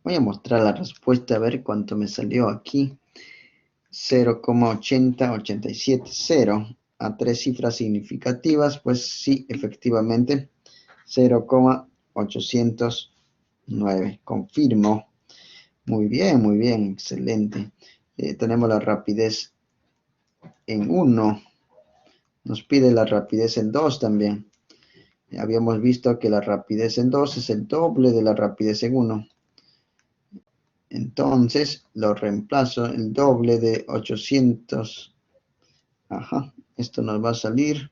Voy a mostrar la respuesta a ver cuánto me salió aquí. 0,80870 a tres cifras significativas, pues sí, efectivamente, 0,809. Confirmo. Muy bien, excelente. Tenemos la rapidez en 1. Nos pide la rapidez en 2 también. Habíamos visto que la rapidez en 2 es el doble de la rapidez en 1. Entonces lo reemplazo, el doble de 800. Ajá, esto nos va a salir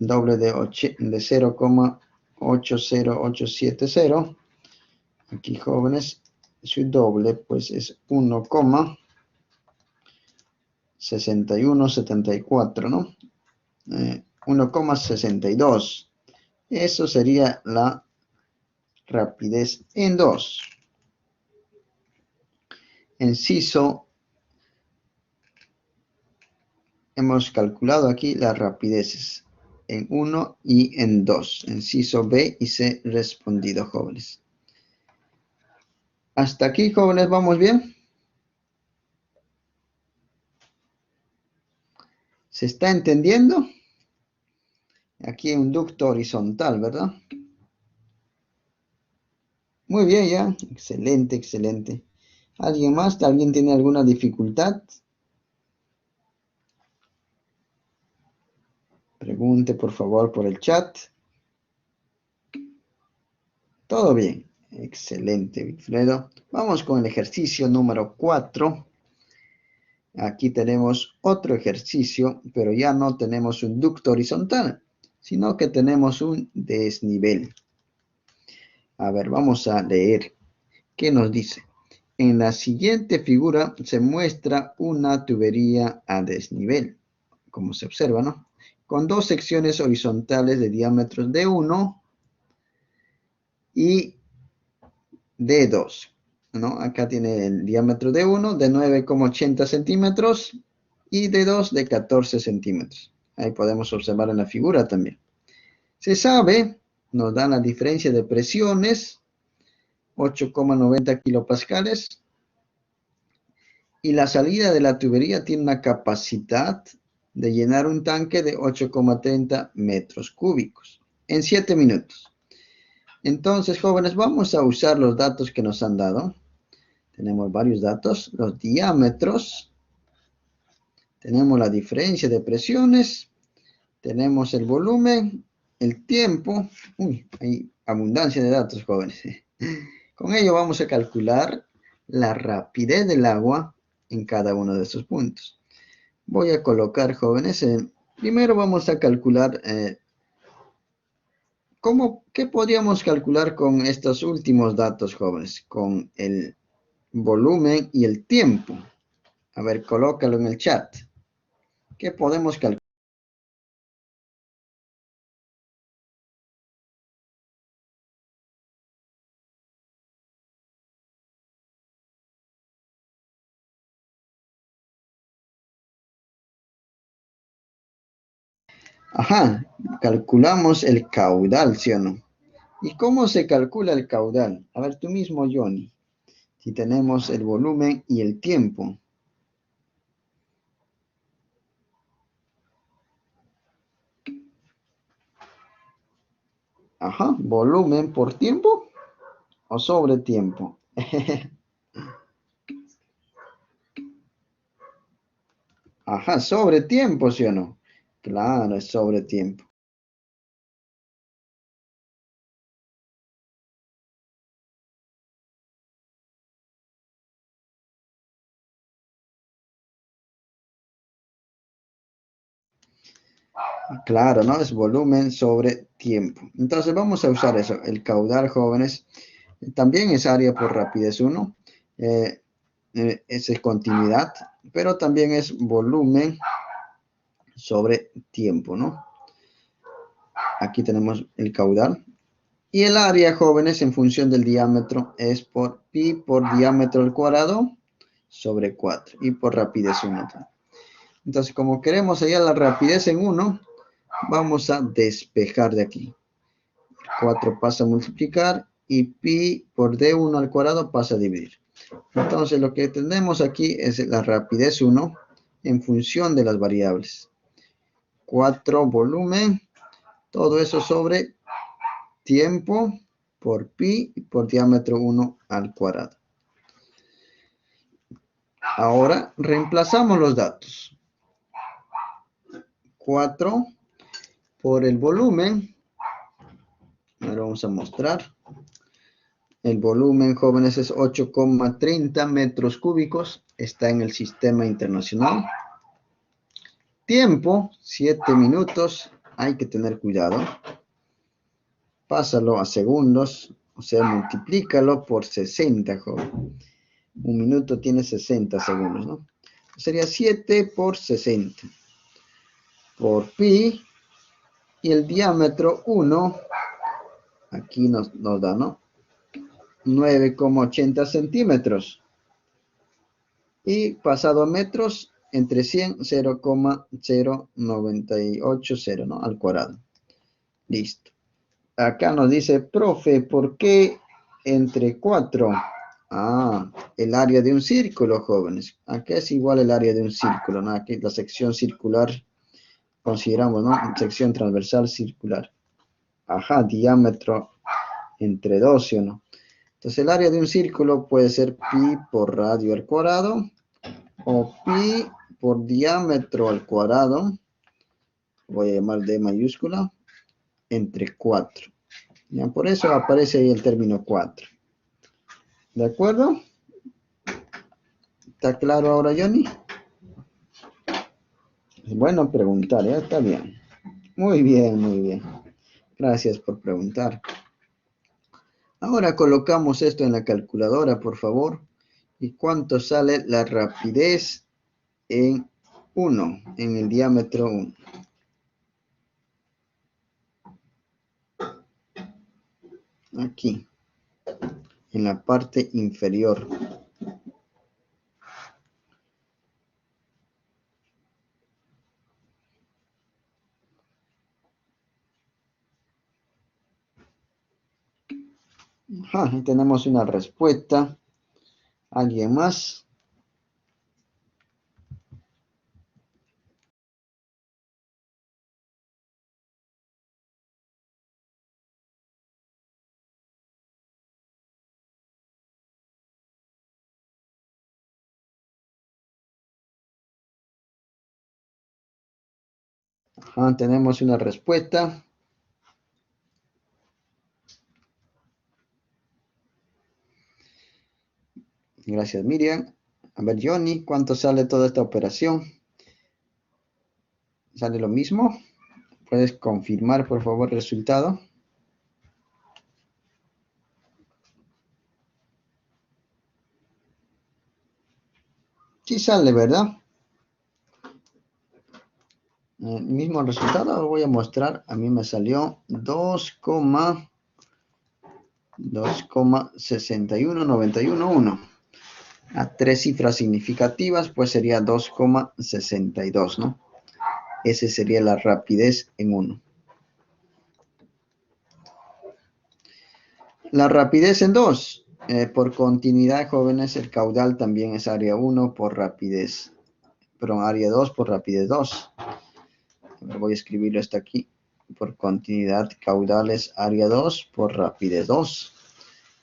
el doble de 0,80870. Aquí, jóvenes, su doble pues es 1,0 61,74, ¿no? 1,62. Eso sería la rapidez en 2. Inciso, hemos calculado aquí las rapideces en 1 y en 2. Inciso B y C respondido, jóvenes. Hasta aquí, jóvenes, ¿vamos bien? ¿Se está entendiendo? Aquí un ducto horizontal, ¿verdad? Muy bien, ya. Excelente, excelente. ¿Alguien más? ¿Alguien tiene alguna dificultad? Pregunte, por favor, por el chat. Todo bien. Excelente, Wilfredo. Vamos con el ejercicio número 4. Aquí tenemos otro ejercicio, pero ya no tenemos un ducto horizontal, sino que tenemos un desnivel. A ver, vamos a leer. ¿Qué nos dice? En la siguiente figura se muestra una tubería a desnivel, como se observa, ¿no? Con dos secciones horizontales de diámetros de 1 y de 2, ¿no? Acá tiene el diámetro de 1 de 9,80 centímetros y de 2 de 14 centímetros. Ahí podemos observar en la figura también. Se sabe, nos dan la diferencia de presiones, 8,90 kilopascales, y la salida de la tubería tiene una capacidad de llenar un tanque de 8,30 metros cúbicos en 7 minutos. Entonces, jóvenes, vamos a usar los datos que nos han dado. Tenemos varios datos, los diámetros, tenemos la diferencia de presiones, tenemos el volumen, el tiempo. Uy, hay abundancia de datos, jóvenes. Con ello vamos a calcular la rapidez del agua en cada uno de estos puntos. Voy a colocar, jóvenes, primero vamos a calcular, ¿qué podríamos calcular con estos últimos datos, jóvenes? Con el volumen y el tiempo. A ver, colócalo en el chat. ¿Qué podemos calcular? Ajá, calculamos el caudal, ¿sí o no? ¿Y cómo se calcula el caudal? A ver, tú mismo, Johnny. Si tenemos el volumen y el tiempo. Ajá, volumen por tiempo o sobre tiempo. Ajá, sobre tiempo, ¿sí o no? Claro, es sobre tiempo. Claro, ¿no? Es volumen sobre tiempo. Entonces vamos a usar eso. El caudal, jóvenes, también es área por rapidez 1. Es continuidad, pero también es volumen sobre tiempo, ¿no? Aquí tenemos el caudal. Y el área, jóvenes, en función del diámetro, es por pi por diámetro al cuadrado sobre 4 y por rapidez 1. Entonces, como queremos hallar la rapidez en 1, vamos a despejar de aquí. 4 pasa a multiplicar y pi por d1 al cuadrado pasa a dividir. Entonces, lo que tenemos aquí es la rapidez 1 en función de las variables. 4 volumen, todo eso sobre tiempo por pi y por diámetro 1 al cuadrado. Ahora reemplazamos los datos. 4 por el volumen. Ahora vamos a mostrar. El volumen, jóvenes, es 8,30 metros cúbicos. Está en el sistema internacional. Tiempo, 7 minutos. Hay que tener cuidado. Pásalo a segundos. O sea, multiplícalo por 60, joven. Un minuto tiene 60 segundos, ¿no? sería 7 por 60 por pi, y el diámetro 1, aquí nos da, ¿no? 9,80 centímetros. Y pasado a metros, entre 100, 0,0980, ¿no? Al cuadrado. Listo. Acá nos dice, profe, ¿por qué entre 4? Ah, el área de un círculo, jóvenes. Aquí es igual el área de un círculo, ¿no? Aquí la sección circular, consideramos, ¿no? Sección transversal circular. Ajá, diámetro entre 12, ¿o no? Entonces el área de un círculo puede ser pi por radio al cuadrado, o pi por diámetro al cuadrado, voy a llamar D mayúscula, entre 4. Ya, por eso aparece ahí el término 4. ¿De acuerdo? ¿Está claro ahora, Johnny? Es bueno preguntar, ¿ya? Está bien. Muy bien, muy bien. Gracias por preguntar. Ahora colocamos esto en la calculadora, por favor. ¿Y cuánto sale la rapidez en 1, en el diámetro 1? Aquí, en la parte inferior. Ajá, tenemos una respuesta. ¿Alguien más? Ajá, tenemos una respuesta. Gracias, Miriam. A ver, Johnny, ¿cuánto sale toda esta operación? ¿Sale lo mismo? ¿Puedes confirmar, por favor, el resultado? Sí sale, ¿verdad? El mismo resultado lo voy a mostrar. A mí me salió 2,61911. A tres cifras significativas, pues sería 2,62, ¿no? Ese sería la rapidez en 1. La rapidez en 2. Por continuidad, jóvenes, el caudal también es área 1 por rapidez. Perdón, área 2 por rapidez 2. Voy a escribirlo hasta aquí. Por continuidad, caudales área 2 por rapidez 2.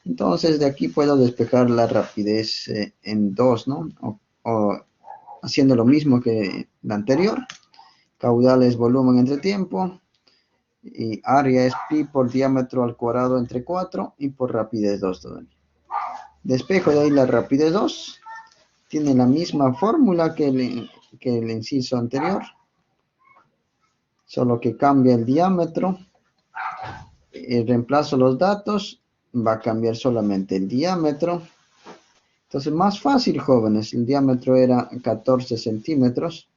Entonces, de aquí puedo despejar la rapidez en 2, ¿no? O haciendo lo mismo que la anterior. Caudal es volumen entre tiempo. Y área es pi por diámetro al cuadrado entre 4 y por rapidez 2 todavía. Despejo de ahí la rapidez 2. Tiene la misma fórmula que el inciso anterior. Solo que cambia el diámetro. Reemplazo los datos. Va a cambiar solamente el diámetro. Entonces, más fácil, jóvenes. El diámetro era 14 centímetros.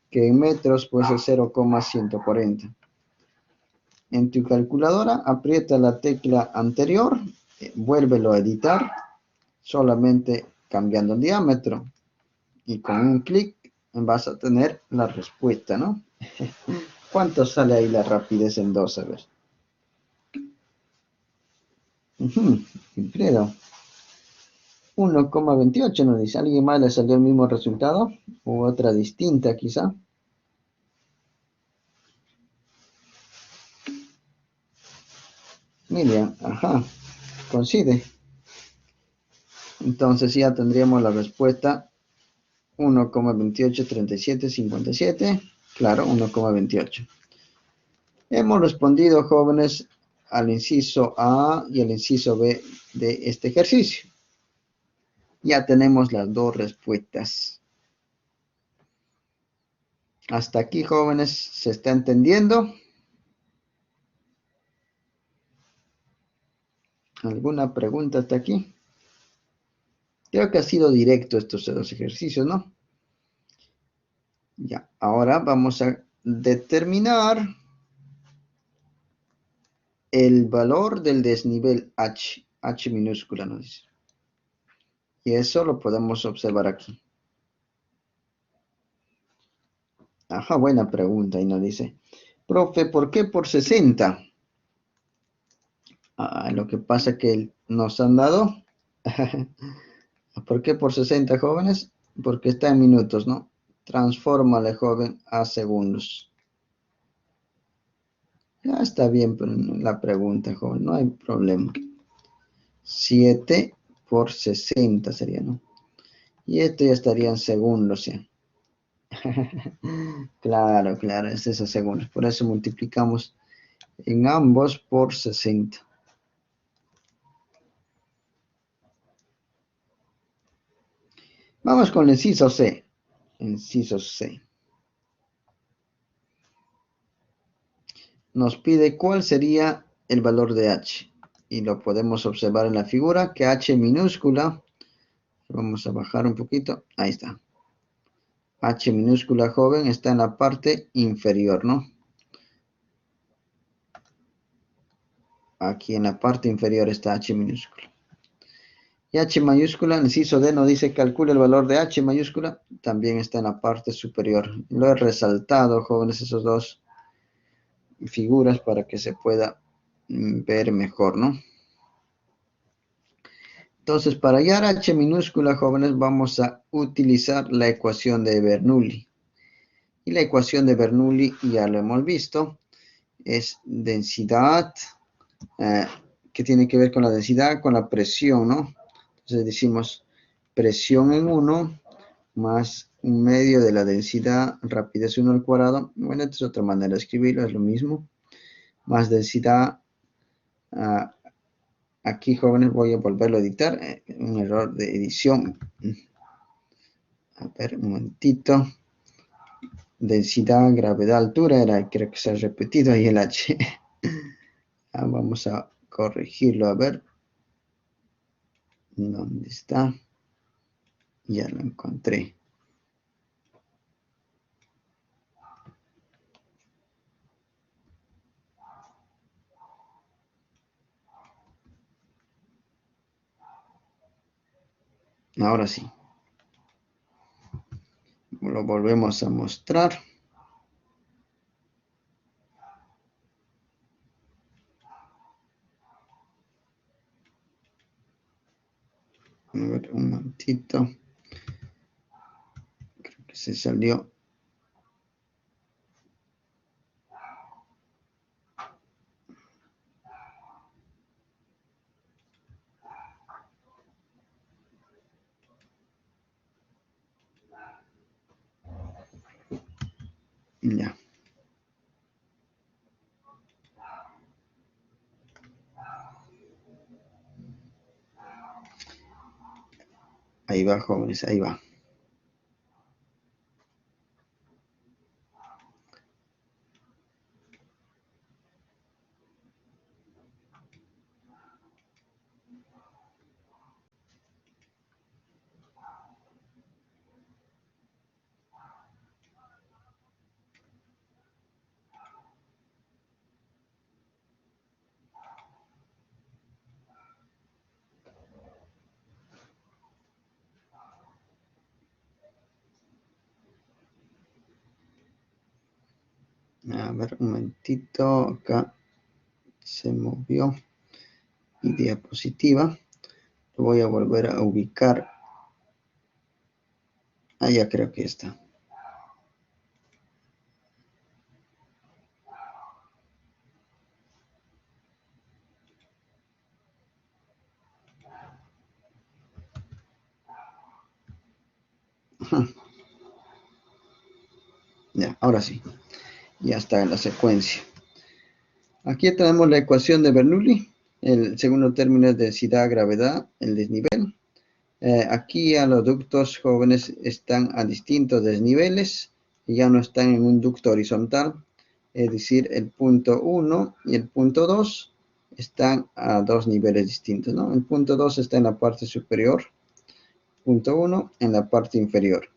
Que en metros pues es 0,140. En tu calculadora, aprieta la tecla anterior. Vuélvelo a editar. Solamente cambiando el diámetro. Y con un clic vas a tener la respuesta, ¿no? ¿Cuánto sale ahí la rapidez en 2? A ver. Alfredo. 1,28 nos dice. ¿Alguien más le salió el mismo resultado? ¿O otra distinta quizá? Miriam, ajá. Coincide. Entonces ya tendríamos la respuesta 1,283757. Claro, 1,28. Hemos respondido, jóvenes, al inciso A y al inciso B de este ejercicio. Ya tenemos las dos respuestas. Hasta aquí, jóvenes, ¿se está entendiendo? ¿Alguna pregunta hasta aquí? Creo que ha sido directo estos dos ejercicios, ¿no? Ya, ahora vamos a determinar el valor del desnivel H, H minúscula nos dice. Y eso lo podemos observar aquí. Ajá, buena pregunta. Y nos dice, profe, ¿por qué por 60? Lo que pasa que nos han dado. ¿Por qué por 60 jóvenes? Porque está en minutos, ¿no? Transfórmale, joven, a segundos. Ya está bien la pregunta, joven, no hay problema. 7 por 60 sería, ¿no? Y esto ya estaría en segundos, ¿sí? Claro, claro, es esos segundos. Por eso multiplicamos en ambos por 60. Vamos con el inciso C. Inciso C. Nos pide cuál sería el valor de H. Y lo podemos observar en la figura que H minúscula, vamos a bajar un poquito, ahí está. H minúscula, joven, está en la parte inferior, ¿no? Aquí en la parte inferior está H minúscula. Y H mayúscula, inciso D nos dice calcula el valor de H mayúscula, también está en la parte superior. Lo he resaltado, jóvenes, esos dos figuras para que se pueda ver mejor, ¿no? Entonces, para hallar H minúscula, jóvenes, vamos a utilizar la ecuación de Bernoulli. Y la ecuación de Bernoulli, ya lo hemos visto, es densidad, que tiene que ver con la densidad, con la presión, ¿no? Entonces decimos presión en 1 más un medio de la densidad, rapidez 1 al cuadrado. Bueno, esta es otra manera de escribirlo, es lo mismo. Más densidad. Aquí, jóvenes, voy a volverlo a editar. Un error de edición. A ver, un momentito. Densidad, gravedad, altura. Creo que se ha repetido ahí el H. Vamos a corregirlo. A ver. ¿Dónde está? Ya lo encontré. Ahora sí. Lo volvemos a mostrar. A ver, un momentito. Creo que se salió. Ya. Ahí va, jóvenes, ahí va. A ver, un momentito. Acá se movió mi diapositiva. Lo voy a volver a ubicar. Ya creo que está. Ya, ahora sí. Ya está en la secuencia. Aquí tenemos la ecuación de Bernoulli. El segundo término es densidad, gravedad, el desnivel. Aquí ya los ductos jóvenes están a distintos desniveles y ya no están en un ducto horizontal. Es decir, el punto 1 y el punto 2 están a dos niveles distintos, ¿no? El punto 2 está en la parte superior, punto 1 en la parte inferior.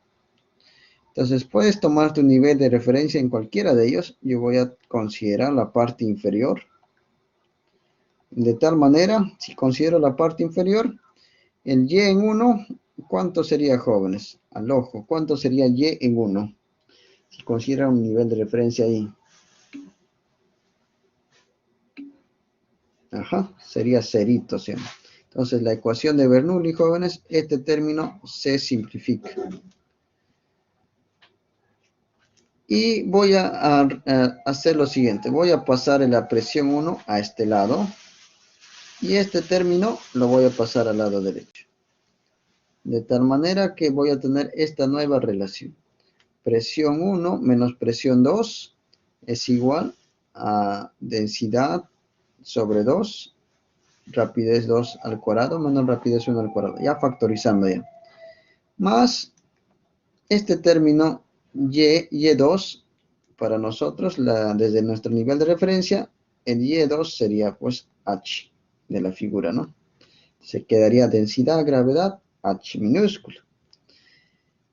Entonces puedes tomar tu nivel de referencia en cualquiera de ellos. Yo voy a considerar la parte inferior. De tal manera, si considero la parte inferior, el y en 1, ¿cuánto sería, jóvenes? Al ojo, ¿cuánto sería y en 1? Si considera un nivel de referencia ahí. Ajá, sería cerito, ¿sí? Entonces, la ecuación de Bernoulli, jóvenes, este término se simplifica. Y voy a hacer lo siguiente. Voy a pasar la presión 1 a este lado. Y este término lo voy a pasar al lado derecho. De tal manera que voy a tener esta nueva relación. Presión 1 menos presión 2 es igual a densidad sobre 2, rapidez 2 al cuadrado menos rapidez 1 al cuadrado. Ya factorizando ya. Más este término y2 para nosotros, desde nuestro nivel de referencia, el y2 sería pues h de la figura, ¿no? Se quedaría densidad, gravedad, h minúsculo.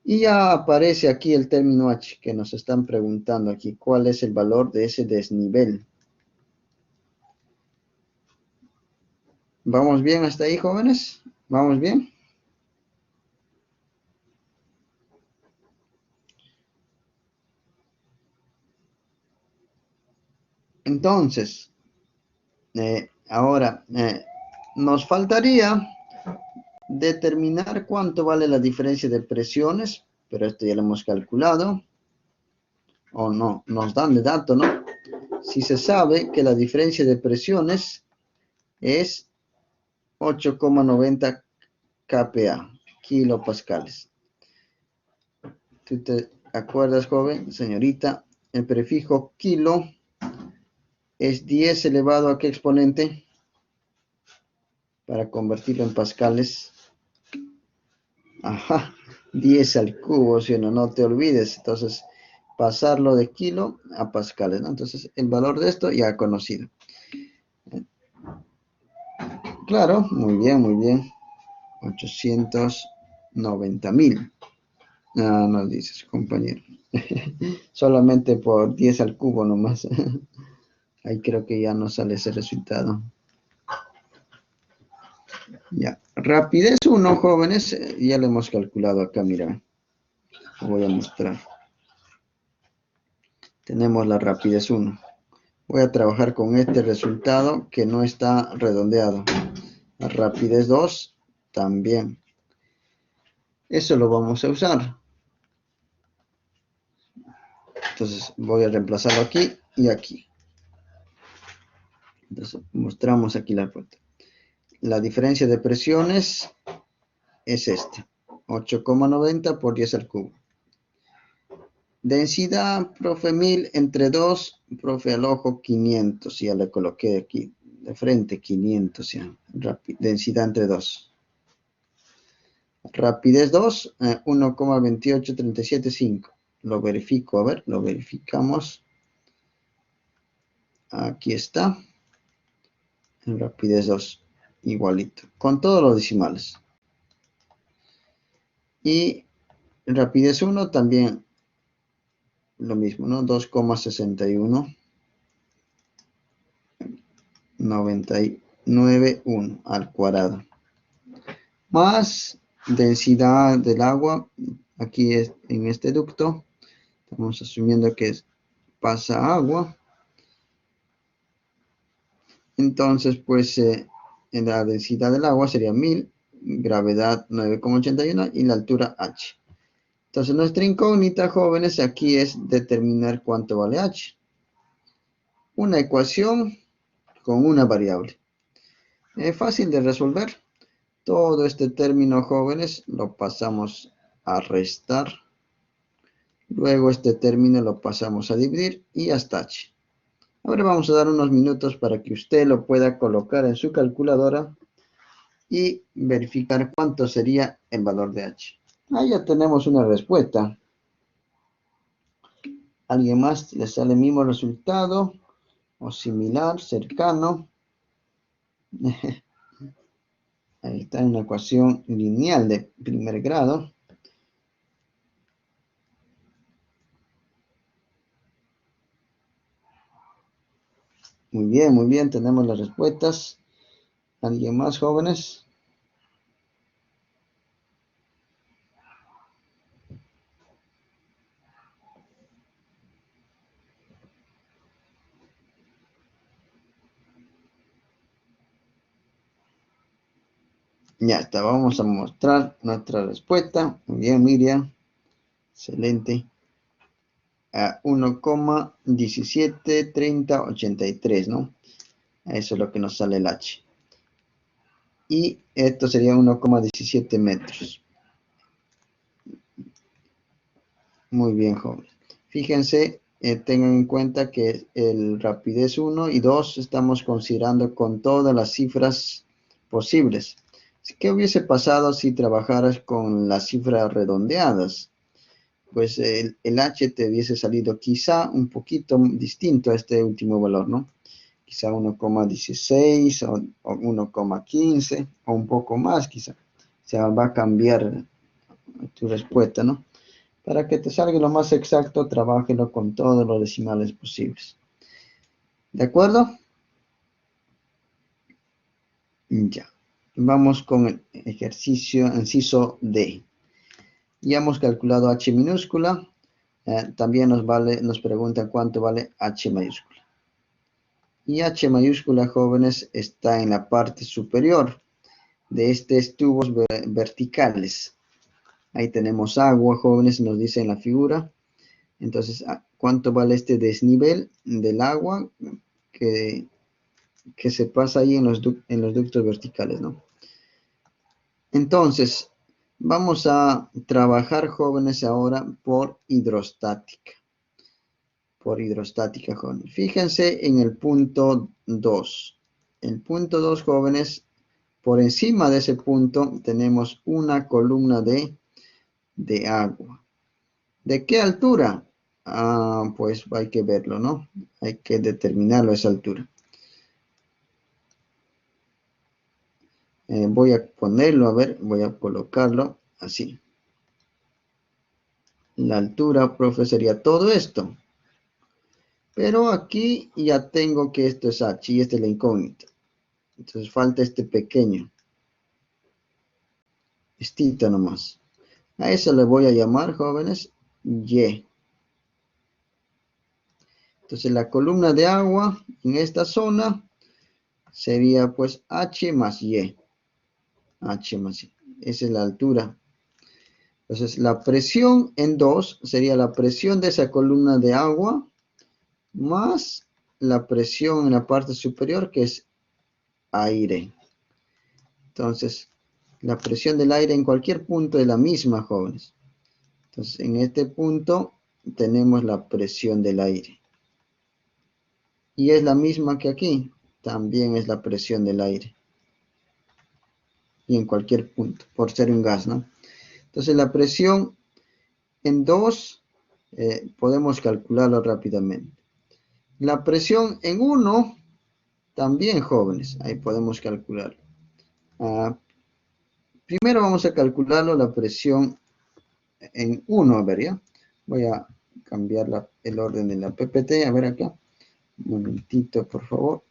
Y ya aparece aquí el término h que nos están preguntando aquí. ¿Cuál es el valor de ese desnivel? ¿Vamos bien hasta ahí, jóvenes? ¿Vamos bien? Entonces, ahora, nos faltaría determinar cuánto vale la diferencia de presiones, pero esto ya lo hemos calculado, o no, nos dan de dato, ¿no? Si se sabe que la diferencia de presiones es 8,90 kPa, kilopascales. ¿Tú te acuerdas, joven, señorita? El prefijo kilo es 10 elevado a qué exponente para convertirlo en pascales. Ajá, 10 al cubo, si no, no te olvides. Entonces, pasarlo de kilo a pascales, ¿no? Entonces, el valor de esto ya conocido. Claro, muy bien, muy bien. 890.000. No, no dices, compañero. Solamente por 10 al cubo nomás. Ahí creo que ya no sale ese resultado. Ya. Rapidez 1, jóvenes. Ya lo hemos calculado acá, mira. Lo voy a mostrar. Tenemos la rapidez 1. Voy a trabajar con este resultado que no está redondeado. La rapidez 2 también. Eso lo vamos a usar. Entonces voy a reemplazarlo aquí y aquí. Entonces mostramos aquí la fuente. La diferencia de presiones es esta. 8,90 por 10 al cubo. Densidad, profe, 1000 entre 2, profe, al ojo 500. Ya le coloqué aquí de frente 500. Ya. Densidad entre 2. Rapidez 2, 1,28375. Lo verifico, a ver, lo verificamos. Aquí está. En rapidez 2, igualito, con todos los decimales. Y rapidez 1 también lo mismo, ¿no? 2,61. 99,1 al cuadrado. Más densidad del agua, aquí es, en este ducto, estamos asumiendo que pasa agua. Entonces, pues, en la densidad del agua sería 1000, gravedad 9,81 y la altura h. Entonces, nuestra incógnita, jóvenes, aquí es determinar cuánto vale h. Una ecuación con una variable. Es fácil de resolver. Todo este término, jóvenes, lo pasamos a restar. Luego este término lo pasamos a dividir y hasta h. Ahora vamos a dar unos minutos para que usted lo pueda colocar en su calculadora y verificar cuánto sería el valor de h. Ahí ya tenemos una respuesta. ¿Alguien más le sale el mismo resultado? O similar, cercano. Ahí está una ecuación lineal de primer grado. muy bien, tenemos las respuestas. ¿Alguien más, jóvenes? Ya está, vamos a mostrar nuestra respuesta. Muy bien, Miriam. Excelente. A 1,173083, ¿no? Eso es lo que nos sale el H. Y esto sería 1,17 metros. Muy bien, joven. Fíjense, tengan en cuenta que el rapidez 1 y 2 estamos considerando con todas las cifras posibles. ¿Qué hubiese pasado si trabajaras con las cifras redondeadas? Pues el H te hubiese salido quizá un poquito distinto a este último valor, ¿no? Quizá 1,16 o 1,15 o un poco más quizá. O sea, va a cambiar tu respuesta, ¿no? Para que te salga lo más exacto, trabájelo con todos los decimales posibles. ¿De acuerdo? Ya. Vamos con el ejercicio inciso D. Ya hemos calculado H minúscula. También nos preguntan cuánto vale H mayúscula. Y H mayúscula, jóvenes, está en la parte superior de estos tubos verticales. Ahí tenemos agua, jóvenes, nos dice en la figura. Entonces, ¿cuánto vale este desnivel del agua que se pasa ahí en los ductos verticales, ¿no? Entonces, vamos a trabajar, jóvenes, ahora por hidrostática. Por hidrostática, jóvenes. Fíjense en el punto 2. El punto 2, jóvenes, por encima de ese punto tenemos una columna de agua. ¿De qué altura? Pues hay que verlo, ¿no? Hay que determinarlo a esa altura. Voy a ponerlo, a ver, voy a colocarlo así. La altura, profe, sería todo esto. Pero aquí ya tengo que esto es H y esta es la incógnita. Entonces falta este pequeño. Estito nomás. A eso le voy a llamar, jóvenes, Y. Entonces la columna de agua en esta zona sería pues H más Y. H más Y. Esa es la altura. Entonces la presión en 2 sería la presión de esa columna de agua más la presión en la parte superior que es aire. Entonces, la presión del aire en cualquier punto es la misma, jóvenes. Entonces, en este punto tenemos la presión del aire. Y es la misma que aquí. También es la presión del aire. Y en cualquier punto, por ser un gas, ¿no? Entonces, la presión en 2 podemos calcularlo rápidamente. La presión en 1 también, jóvenes. Ahí podemos calcularlo. Primero vamos a calcularlo la presión en 1, a ver, ¿ya? Voy a cambiar el orden de la PPT, a ver acá. Un momentito, por favor.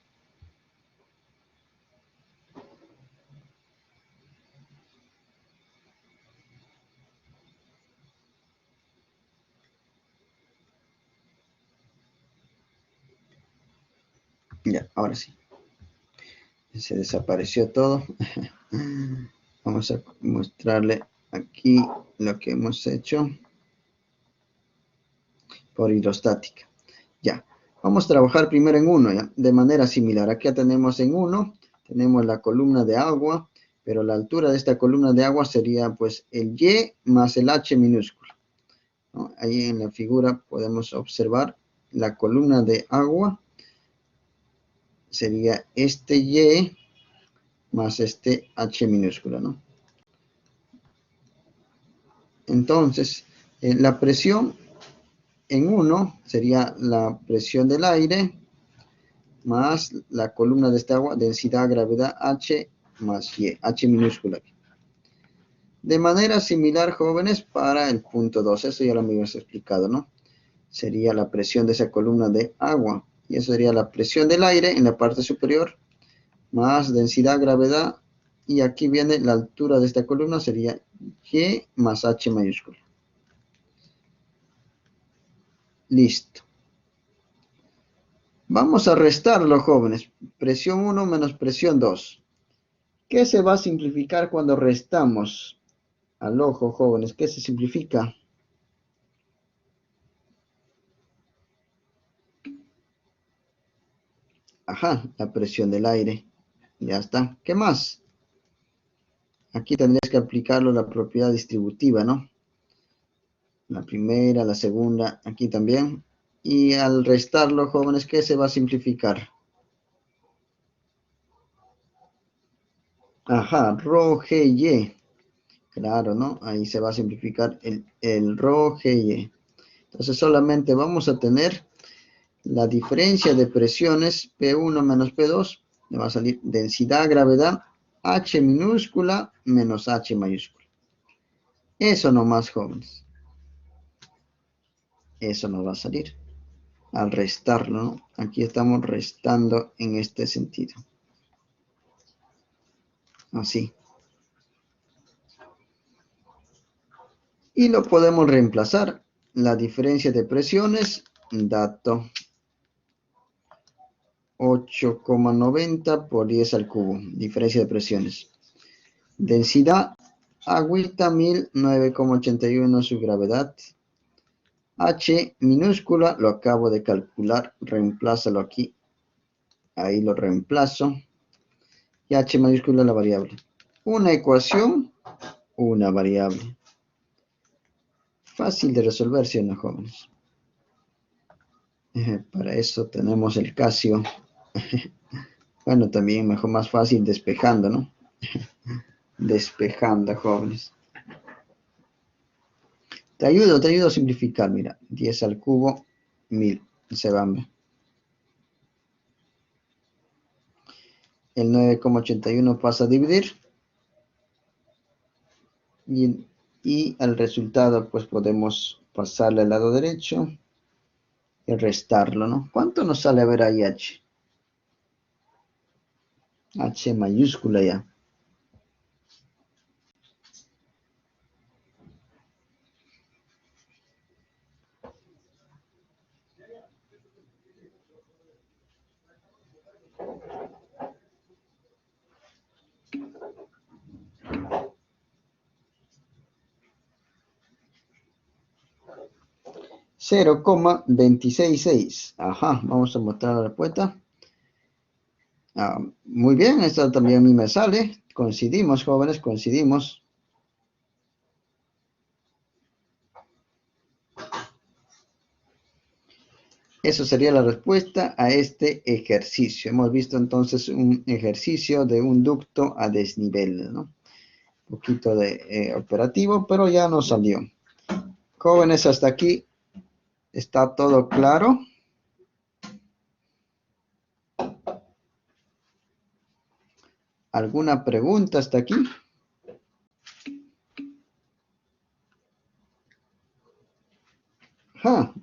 Ya, ahora sí. Se desapareció todo. Vamos a mostrarle aquí lo que hemos hecho por hidrostática. Ya, vamos a trabajar primero en 1, ¿ya? De manera similar. Aquí ya tenemos en 1, tenemos la columna de agua, pero la altura de esta columna de agua sería pues el Y más el H minúsculo, ¿no? Ahí en la figura podemos observar la columna de agua sería este Y más este H minúsculo, ¿no? Entonces, la presión en 1 sería la presión del aire más la columna de esta agua, densidad, gravedad, H más Y, H minúscula. De manera similar, jóvenes, para el punto 2, eso ya lo habíamos explicado, ¿no? Sería la presión de esa columna de agua Y eso sería la presión del aire en la parte superior, más densidad, gravedad. Y aquí viene la altura de esta columna, sería G más H mayúscula. Listo. Vamos a restarlo, jóvenes. Presión 1 menos presión 2. ¿Qué se va a simplificar cuando restamos? Al ojo, jóvenes, ¿qué se simplifica? Ajá, la presión del aire. Ya está. ¿Qué más? Aquí tendrías que aplicarlo la propiedad distributiva, ¿no? La primera, la segunda, aquí también. Y al restarlo, jóvenes, ¿qué se va a simplificar? Ajá, rho G Y. Claro, ¿no? Ahí se va a simplificar el rho G Y. Entonces solamente vamos a tener la diferencia de presiones P1 menos P2. Le va a salir densidad, gravedad, H minúscula menos H mayúscula. Eso nomás, jóvenes. Eso nos va a salir al restarlo, ¿no? Aquí estamos restando en este sentido. Así. Y lo podemos reemplazar. La diferencia de presiones, dato 8,90 por 10 al cubo. Diferencia de presiones. Densidad, agüita 1000, 9,81 su gravedad. H minúscula, lo acabo de calcular, reemplázalo aquí. Ahí lo reemplazo. Y H mayúscula la variable. Una ecuación, una variable. Fácil de resolver, ¿sí o no, jóvenes? Para eso tenemos el Casio. Bueno, también mejor, más fácil despejando, ¿no? Despejando, jóvenes. Te ayudo a simplificar, mira. 10 al cubo, 1000. Se van. El 9,81 pasa a dividir. Y al resultado, pues podemos pasarle al lado derecho y restarlo, ¿no? ¿Cuánto nos sale a ver ahí H? H mayúscula ya. .266. Ajá, vamos a mostrar la respuesta. Muy bien, esta también a mí me sale. Coincidimos, jóvenes, coincidimos. Eso sería la respuesta a este ejercicio. Hemos visto entonces un ejercicio de un ducto a desnivel, ¿no? Un poquito de operativo, pero ya nos salió. Jóvenes, hasta aquí está todo claro. ¿Alguna pregunta hasta aquí?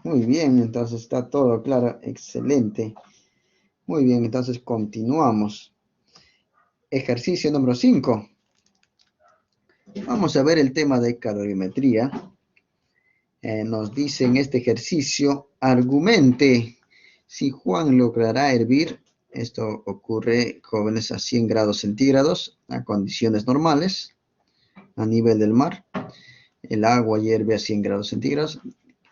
Muy bien, entonces está todo claro, excelente. Muy bien, entonces continuamos. Ejercicio número 5. Vamos a ver el tema de calorimetría. Nos dice en este ejercicio, argumente si Juan logrará hervir. Esto ocurre, jóvenes, a 100 grados centígrados, a condiciones normales, a nivel del mar. El agua hierve a 100 grados centígrados.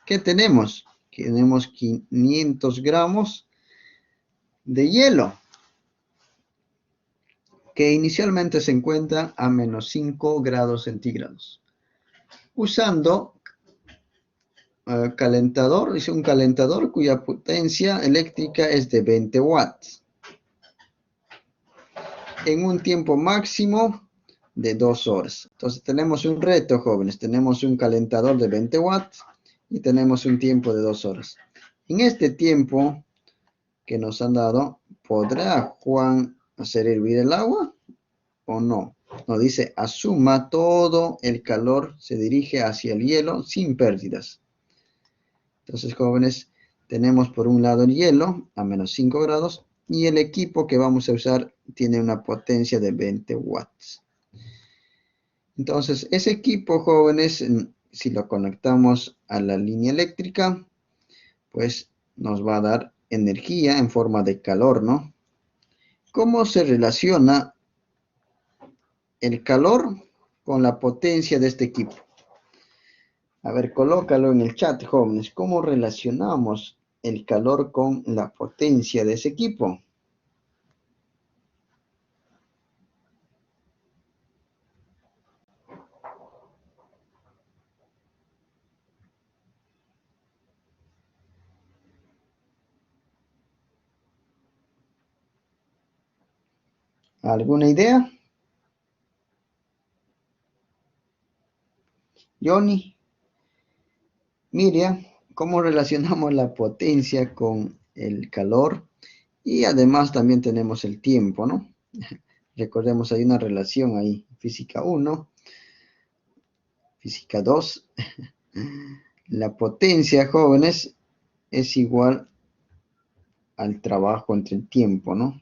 ¿Qué tenemos? Tenemos 500 gramos de hielo, que inicialmente se encuentra a menos 5 grados centígrados. Usando calentador, dice un calentador cuya potencia eléctrica es de 20 watts. En un tiempo máximo de 2 horas. Entonces tenemos un reto, jóvenes. Tenemos un calentador de 20 watts y tenemos un tiempo de 2 horas. En este tiempo que nos han dado, ¿podrá Juan hacer hervir el agua o no? Nos dice, asuma todo el calor se dirige hacia el hielo sin pérdidas. Entonces, jóvenes, Tenemos por un lado el hielo a menos 5 grados y el equipo que vamos a usar tiene una potencia de 20 watts. Entonces, ese equipo, jóvenes, si lo conectamos a la línea eléctrica, pues nos va a dar energía en forma de calor, ¿no? ¿Cómo se relaciona el calor con la potencia de este equipo? A ver, colócalo en el chat, jóvenes. ¿Cómo relacionamos el calor con la potencia de ese equipo? ¿Alguna idea? Johnny, Miriam, ¿cómo relacionamos la potencia con el calor? Y además también tenemos el tiempo, ¿no? Recordemos, hay una relación ahí, física 1, física 2. La potencia, jóvenes, es igual al trabajo entre el tiempo, ¿no?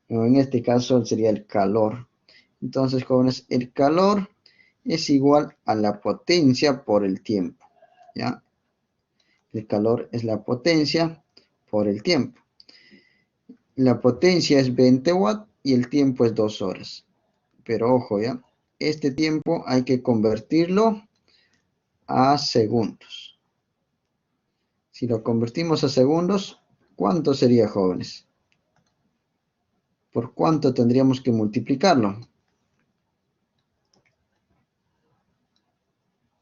En este caso sería el calor. Entonces, jóvenes, el calor es igual a la potencia por el tiempo, ¿ya? El calor es la potencia por el tiempo. La potencia es 20 watts y el tiempo es 2 horas. Pero ojo, ¿ya? Este tiempo hay que convertirlo a segundos. Si lo convertimos a segundos, ¿cuánto sería, jóvenes? ¿Por cuánto tendríamos que multiplicarlo?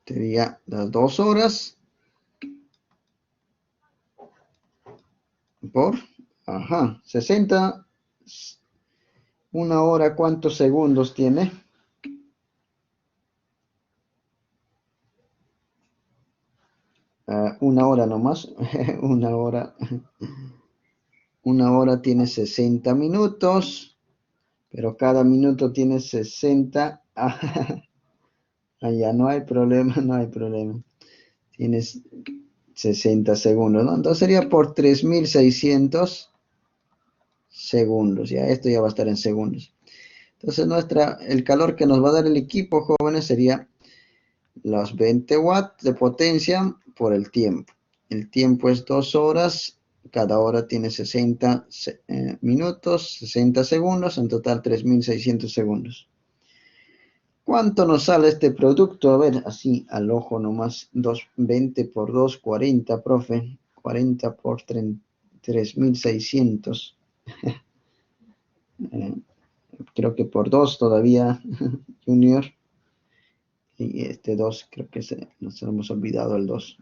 Sería las 2 horas por, 60. Una hora, ¿cuántos segundos tiene? Una hora nomás. Una hora. Una hora tiene 60 minutos, pero cada minuto tiene 60. Ya no hay problema, no hay problema. Tienes 60 segundos, ¿no? Entonces sería por 3600 segundos. Ya esto ya va a estar en segundos. Entonces el calor que nos va a dar el equipo, jóvenes, sería los 20 watts de potencia por el tiempo. El tiempo es 2 horas. Cada hora tiene 60 minutos, 60 segundos, en total 3600 segundos. ¿Cuánto nos sale este producto? A ver, así al ojo nomás, 20 por 2, 40, profe. 40 por 3600. Creo que por 2 todavía, Junior. Y este 2, creo que nos hemos olvidado el 2.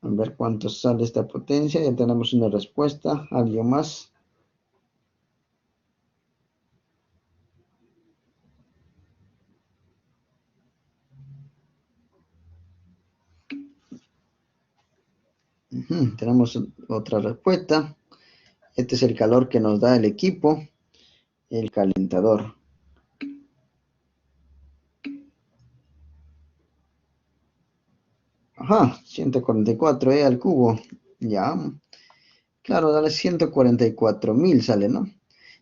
A ver cuánto sale esta potencia. Ya tenemos una respuesta. ¿Alguien más? Tenemos otra respuesta. Este es el calor que nos da el equipo, el calentador. 144 al cubo. Ya. Claro, dale 144.000 sale, ¿no?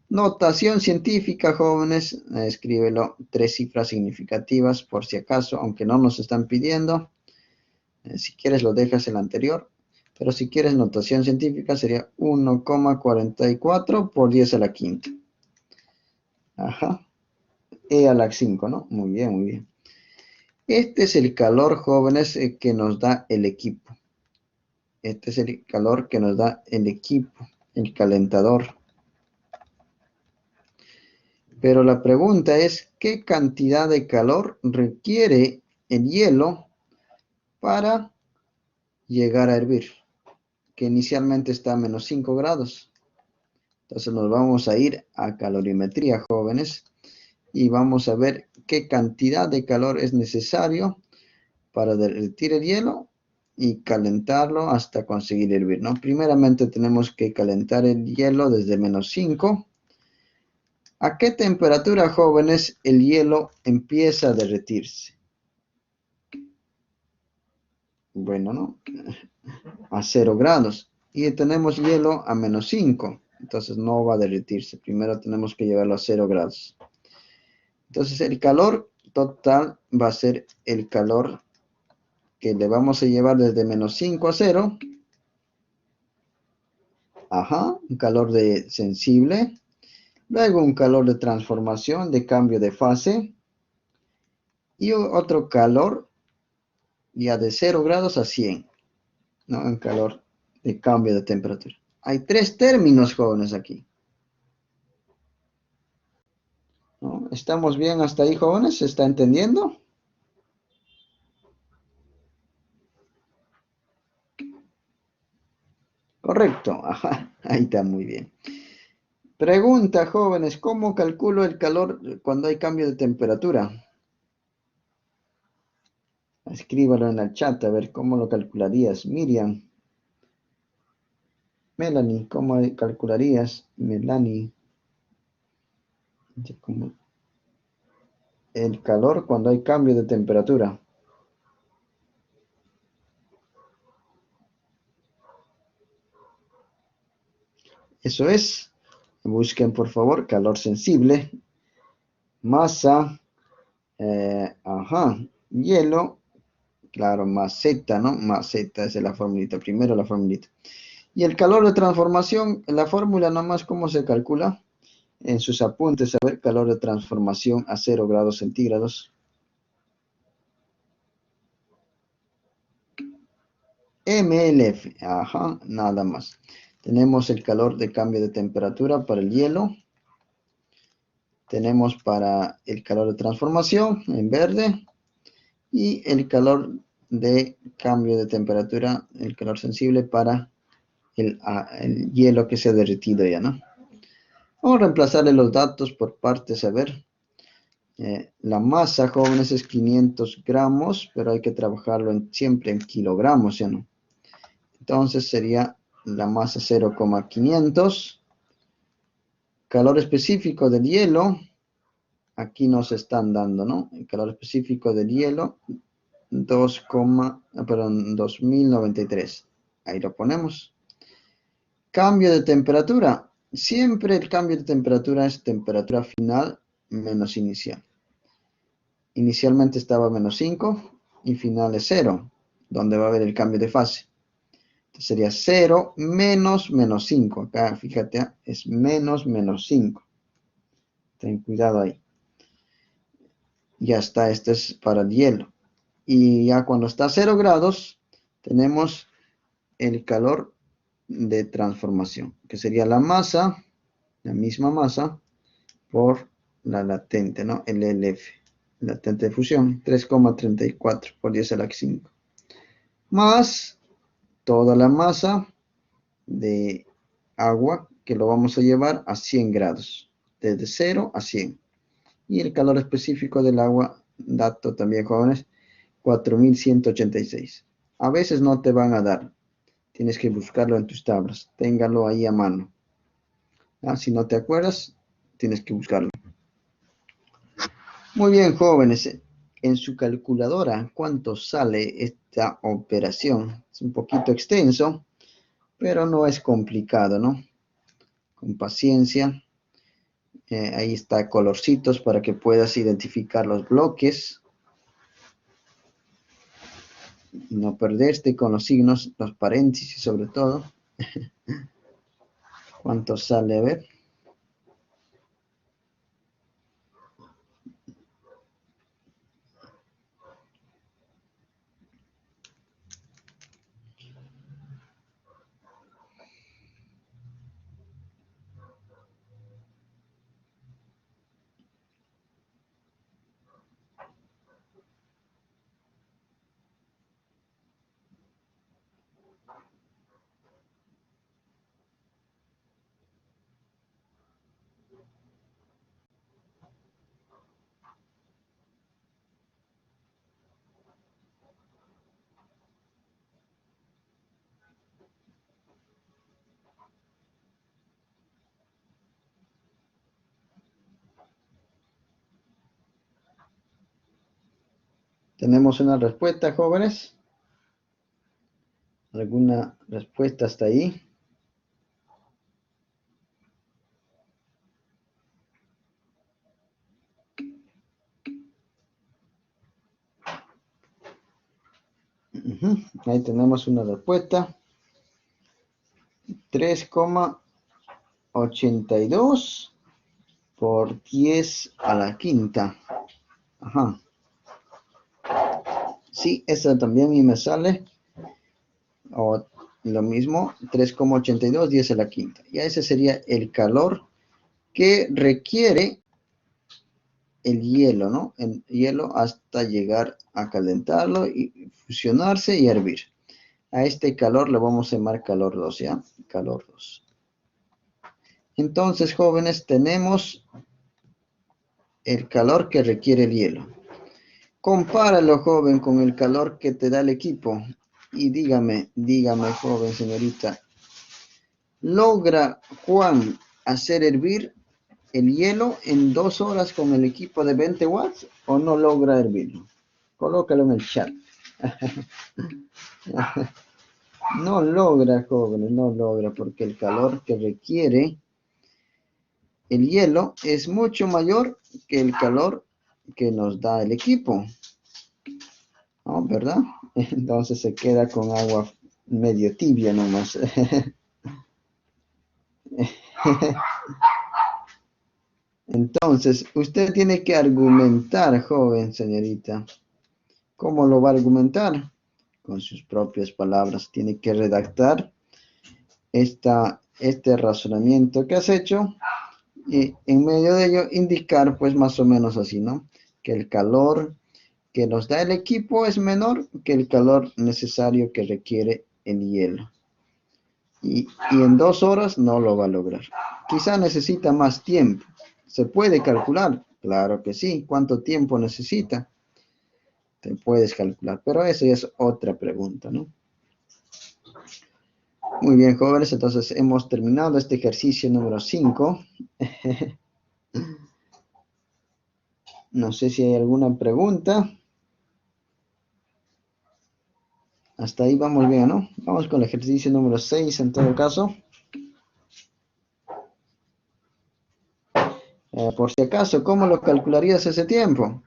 Notación científica, jóvenes. Escríbelo 3 cifras significativas por si acaso, aunque no nos están pidiendo. Si quieres lo dejas el anterior. Pero si quieres notación científica sería 1,44 por 10 a la quinta. E a la 5, ¿no? Muy bien, muy bien. Este es el calor, jóvenes, que nos da el equipo. Este es el calor que nos da el equipo, el calentador. Pero la pregunta es, ¿qué cantidad de calor requiere el hielo para llegar a hervir? Que inicialmente está a menos 5 grados. Entonces nos vamos a ir a calorimetría, jóvenes, y vamos a ver qué cantidad de calor es necesario para derretir el hielo y calentarlo hasta conseguir hervir, ¿no? Primeramente tenemos que calentar el hielo desde menos 5. ¿A qué temperatura, jóvenes, el hielo empieza a derretirse? Bueno, ¿no? A 0 grados. Y tenemos hielo a -5. Entonces no va a derretirse. Primero tenemos que llevarlo a 0 grados. Entonces el calor total va a ser el calor que le vamos a llevar desde -5 a 0. Ajá, un calor de sensible. Luego un calor de transformación, de cambio de fase. Y otro calor ya de 0 grados a 100. ¿No? Un calor de cambio de temperatura. Hay 3 términos, jóvenes, aquí. ¿No? ¿Estamos bien hasta ahí, jóvenes? ¿Se está entendiendo? Correcto. Ajá, ahí está muy bien. Pregunta, jóvenes, ¿cómo calculo el calor cuando hay cambio de temperatura? Escríbalo en el chat a ver cómo lo calcularías. Miriam, Melanie, ¿cómo calcularías? Melanie, ¿cómo? El calor cuando hay cambio de temperatura. Eso es. Busquen por favor calor sensible, masa, ajá, hielo, claro, más Z, ¿no? Más Z, esa es la formulita. Primero la formulita. Y el calor de transformación, la fórmula nomás, ¿cómo se calcula? En sus apuntes, a ver, calor de transformación a 0 grados centígrados. MLF, ajá, nada más. Tenemos el calor de cambio de temperatura para el hielo. Tenemos para el calor de transformación en verde. Y el calor de cambio de temperatura, el calor sensible para el hielo que se ha derretido ya, ¿no? Vamos a reemplazarle los datos por partes, a ver. La masa, jóvenes, es 500 gramos, pero hay que trabajarlo siempre en kilogramos, ¿ya no? Entonces sería la masa 0,500. Calor específico del hielo, aquí nos están dando, ¿no? El calor específico del hielo, 2093. Ahí lo ponemos. Cambio de temperatura. Siempre el cambio de temperatura es temperatura final menos inicial. Inicialmente estaba -5 y final es 0, donde va a haber el cambio de fase. Entonces sería 0 menos -5. Acá, fíjate, es menos -5. Ten cuidado ahí. Ya está, este es para el hielo. Y ya cuando está a 0 grados, tenemos el calor de transformación, que sería la masa, la misma masa, por la latente, ¿no? El LF, latente de fusión, 3,34 por 10 a la 5, más toda la masa de agua que lo vamos a llevar a 100 grados, desde 0 a 100. Y el calor específico del agua, dato también, jóvenes, 4186. A veces no te van a dar, tienes que buscarlo en tus tablas, téngalo ahí a mano. Si no te acuerdas, tienes que buscarlo. Muy bien, jóvenes. En su calculadora, ¿cuánto sale esta operación? Es un poquito extenso, pero no es complicado, ¿no? Con paciencia. Ahí está colorcitos para que puedas identificar los bloques y no perderte con los signos, los paréntesis sobre todo. ¿Cuánto sale? A ver. ¿Tenemos una respuesta, jóvenes? ¿Alguna respuesta hasta ahí? Ujú, ahí tenemos una respuesta. 3,82 por 10 a la quinta. Ajá. Sí, esa también a mí me sale. O lo mismo, 3,82, 10 a la quinta. Ya ese sería el calor que requiere el hielo, ¿no? El hielo hasta llegar a calentarlo y fusionarse y hervir. A este calor le vamos a llamar calor 2, ¿ya? Calor 2. Entonces, jóvenes, tenemos el calor que requiere el hielo. Compáralo, joven, con el calor que te da el equipo. Y dígame, joven, señorita, ¿logra Juan hacer hervir el hielo en 2 horas con el equipo de 20 watts o no logra hervirlo? Colócalo en el chat. No logra, jóvenes, no logra, porque el calor que requiere el hielo es mucho mayor que el calor que nos da el equipo, ¿no? ¿Verdad? Entonces se queda con agua medio tibia nomás. Entonces, usted tiene que argumentar, joven señorita. ¿Cómo lo va a argumentar? Con sus propias palabras. Tiene que redactar este razonamiento que has hecho y en medio de ello indicar pues más o menos así, ¿no? Que el calor que nos da el equipo es menor que el calor necesario que requiere el hielo. Y en 2 horas no lo va a lograr. Quizá necesita más tiempo. ¿Se puede calcular? Claro que sí. ¿Cuánto tiempo necesita? Te puedes calcular, pero eso ya es otra pregunta, ¿no? Muy bien, jóvenes, entonces hemos terminado este ejercicio número 5. No sé si hay alguna pregunta. Hasta ahí vamos bien, ¿no? Vamos con el ejercicio número 6 en todo caso. Por si acaso, ¿cómo lo calcularías ese tiempo?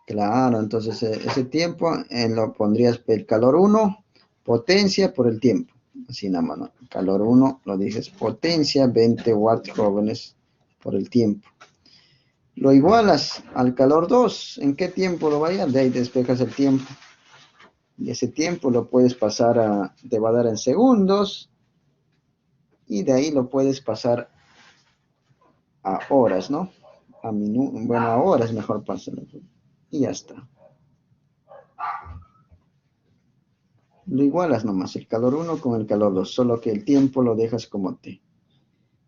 Claro, entonces ese tiempo lo pondrías el calor 1, potencia por el tiempo. Así nada más, ¿no? Calor 1, lo dices, potencia 20 watts jóvenes por el tiempo. Lo igualas al calor 2. ¿En qué tiempo lo vayas? De ahí despejas el tiempo. Y ese tiempo lo puedes pasar te va a dar en segundos. Y de ahí lo puedes pasar a horas, ¿no? A minutos, bueno, a horas mejor pásalo. Y ya está. Lo igualas nomás, el calor 1 con el calor 2, solo que el tiempo lo dejas como T.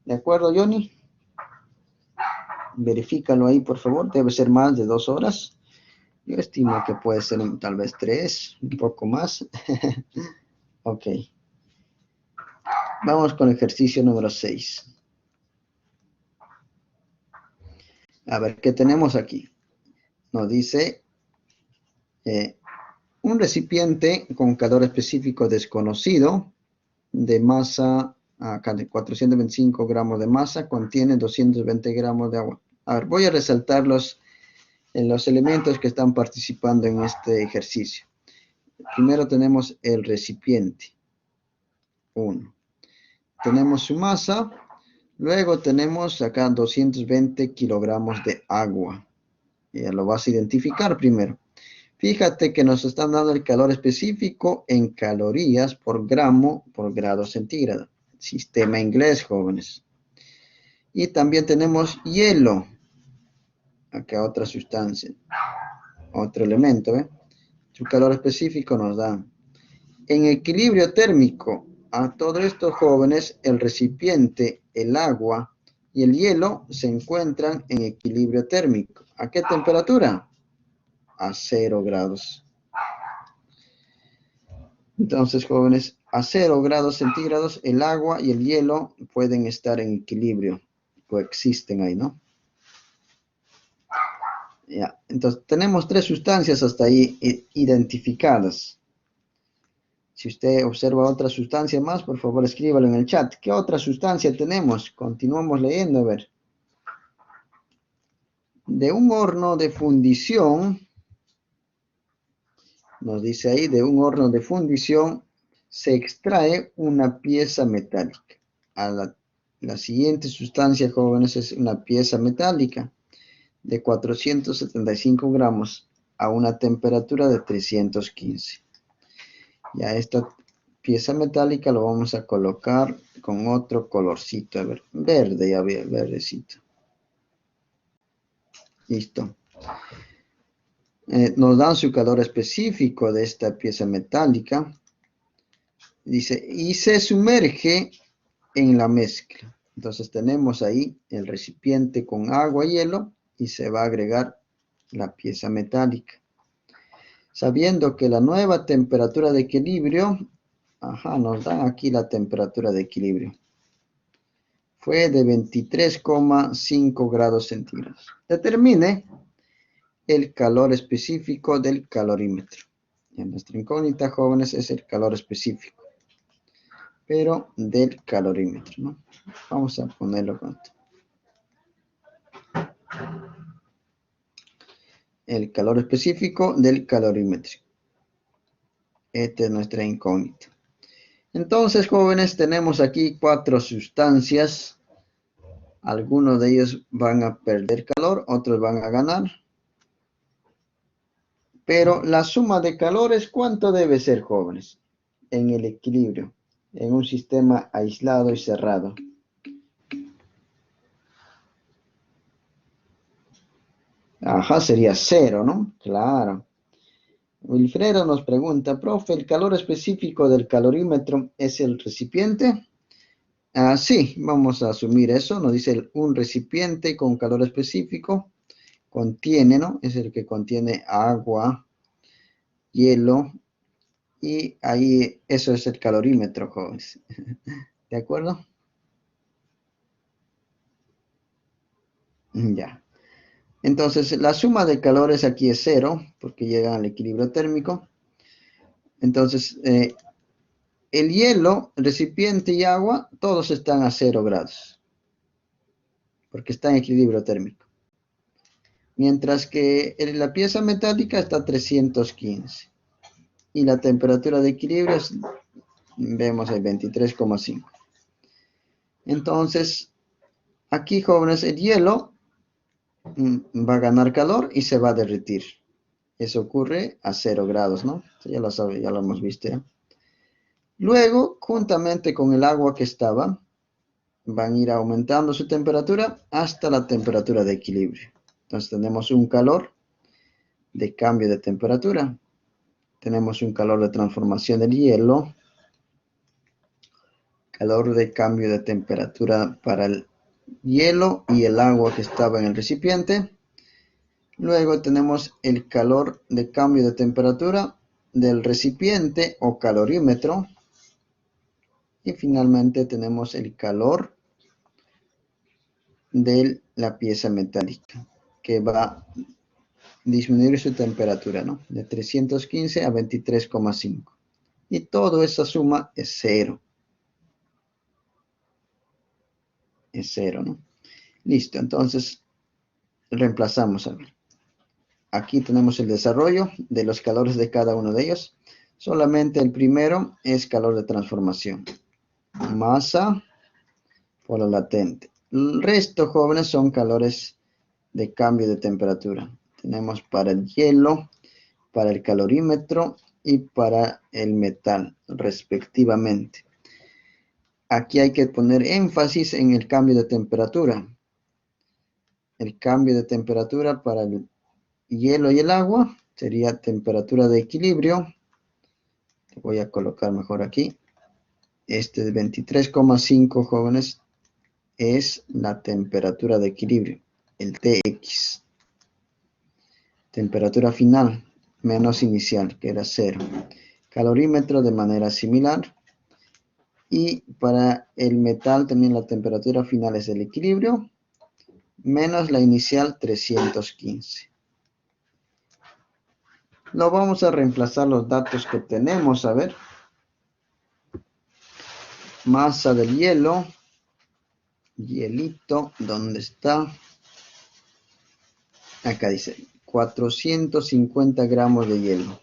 ¿De acuerdo, Johnny? Verifícalo ahí, por favor. Debe ser más de 2 horas. Yo estimo que puede ser tal vez 3, un poco más. Ok. Vamos con el ejercicio número 6. A ver, ¿qué tenemos aquí? Nos dice eh, un recipiente con calor específico desconocido de masa, acá de 425 gramos de masa, contiene 220 gramos de agua. A ver, voy a resaltar los elementos que están participando en este ejercicio. Primero tenemos el recipiente, 1. Tenemos su masa, luego tenemos acá 220 kilogramos de agua. Ya lo vas a identificar primero. Fíjate que nos están dando el calor específico en calorías por gramo por grado centígrado. Sistema inglés, jóvenes. Y también tenemos hielo. Acá otra sustancia, otro elemento, ¿eh? Su calor específico nos da. En equilibrio térmico, a todos estos jóvenes, el recipiente, el agua y el hielo se encuentran en equilibrio térmico. ¿A qué temperatura? A 0 grados. Entonces, jóvenes, a 0 grados centígrados, el agua y el hielo pueden estar en equilibrio, coexisten ahí, ¿no? Ya. Entonces, tenemos 3 sustancias hasta ahí identificadas. Si usted observa otra sustancia más, por favor escríbalo en el chat. ¿Qué otra sustancia tenemos? Continuamos leyendo, a ver. De un horno de fundición, nos dice ahí, de un horno de fundición se extrae una pieza metálica. La siguiente sustancia, jóvenes, es una pieza metálica de 475 gramos a una temperatura de 315. Ya esta pieza metálica lo vamos a colocar con otro colorcito, a ver, verde, ya ve, verdecito. Listo. Nos dan su calor específico de esta pieza metálica. Dice, y se sumerge en la mezcla. Entonces tenemos ahí el recipiente con agua y hielo y se va a agregar la pieza metálica. Sabiendo que la nueva temperatura de equilibrio, nos dan aquí la temperatura de equilibrio. Fue de 23,5 grados centígrados. Determine el calor específico del calorímetro. En nuestra incógnita, jóvenes, es el calor específico, pero del calorímetro, ¿no? Vamos a ponerlo con esto. El calor específico del calorímetro. Esta es nuestra incógnita. Entonces, jóvenes, tenemos aquí 4 sustancias. Algunos de ellos van a perder calor, otros van a ganar. Pero la suma de calores, ¿cuánto debe ser, jóvenes? En el equilibrio, en un sistema aislado y cerrado. Sería 0, ¿no? Claro. Wilfredo nos pregunta, profe, ¿el calor específico del calorímetro es el recipiente? Sí, vamos a asumir eso. Nos dice un recipiente con calor específico contiene, ¿no? Es el que contiene agua, hielo, y ahí eso es el calorímetro, jóvenes. ¿De acuerdo? Ya. Entonces, la suma de calores aquí es 0, porque llega al equilibrio térmico. Entonces, el hielo, el recipiente y agua, todos están a 0 grados, porque está en equilibrio térmico. Mientras que la pieza metálica está a 315. Y la temperatura de equilibrio es, vemos ahí, 23,5. Entonces, aquí, jóvenes, el hielo va a ganar calor y se va a derretir. Eso ocurre a 0 grados, ¿no? Ya lo sabe, ya lo hemos visto, ¿eh? Luego, juntamente con el agua que estaba, van a ir aumentando su temperatura hasta la temperatura de equilibrio. Entonces tenemos un calor de cambio de temperatura. Tenemos un calor de transformación del hielo. Calor de cambio de temperatura para el hielo y el agua que estaba en el recipiente. Luego tenemos el calor de cambio de temperatura del recipiente o calorímetro. Y finalmente tenemos el calor de la pieza metálica, que va a disminuir su temperatura, ¿no? De 315 a 23,5. Y toda esa suma es 0. Es 0, ¿no? Listo, entonces reemplazamos. A ver. Aquí tenemos el desarrollo de los calores de cada uno de ellos. Solamente el primero es calor de transformación. Masa por lo latente. El resto, jóvenes, son calores de cambio de temperatura. Tenemos para el hielo, para el calorímetro y para el metal, respectivamente. Aquí hay que poner énfasis en el cambio de temperatura. El cambio de temperatura para el hielo y el agua sería temperatura de equilibrio. Voy a colocar mejor aquí. Este de 23,5, jóvenes, es la temperatura de equilibrio, el TX. Temperatura final menos inicial, que era 0. Calorímetro de manera similar. Y para el metal también la temperatura final es el equilibrio menos la inicial 315. Lo vamos a reemplazar los datos que tenemos, a ver. Masa del hielo. Hielito, ¿dónde está? Acá dice 450 gramos de hielo.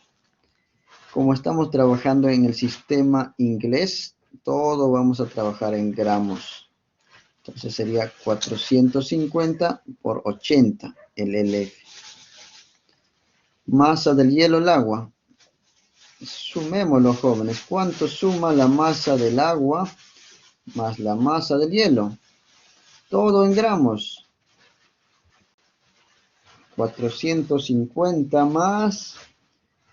Como estamos trabajando en el sistema inglés, todo vamos a trabajar en gramos. Entonces sería 450 por 80 el LF. Masa del hielo, el agua. Sumémoslo, jóvenes. ¿Cuánto suma la masa del agua más la masa del hielo? Todo en gramos. 450 más,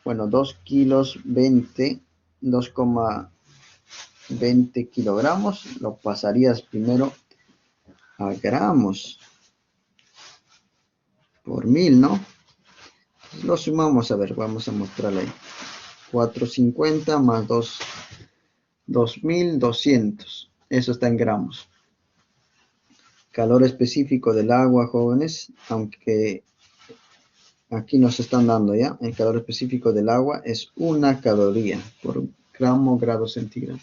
bueno, 2 kilos 20, 2,20 kilogramos. Lo pasarías primero a gramos por 1000, ¿no? Lo sumamos, a ver, vamos a mostrarle ahí. 450 más 2200. Eso está en gramos. Calor específico del agua, jóvenes, aunque aquí nos están dando ya, el calor específico del agua es 1 caloría por grado centígrado.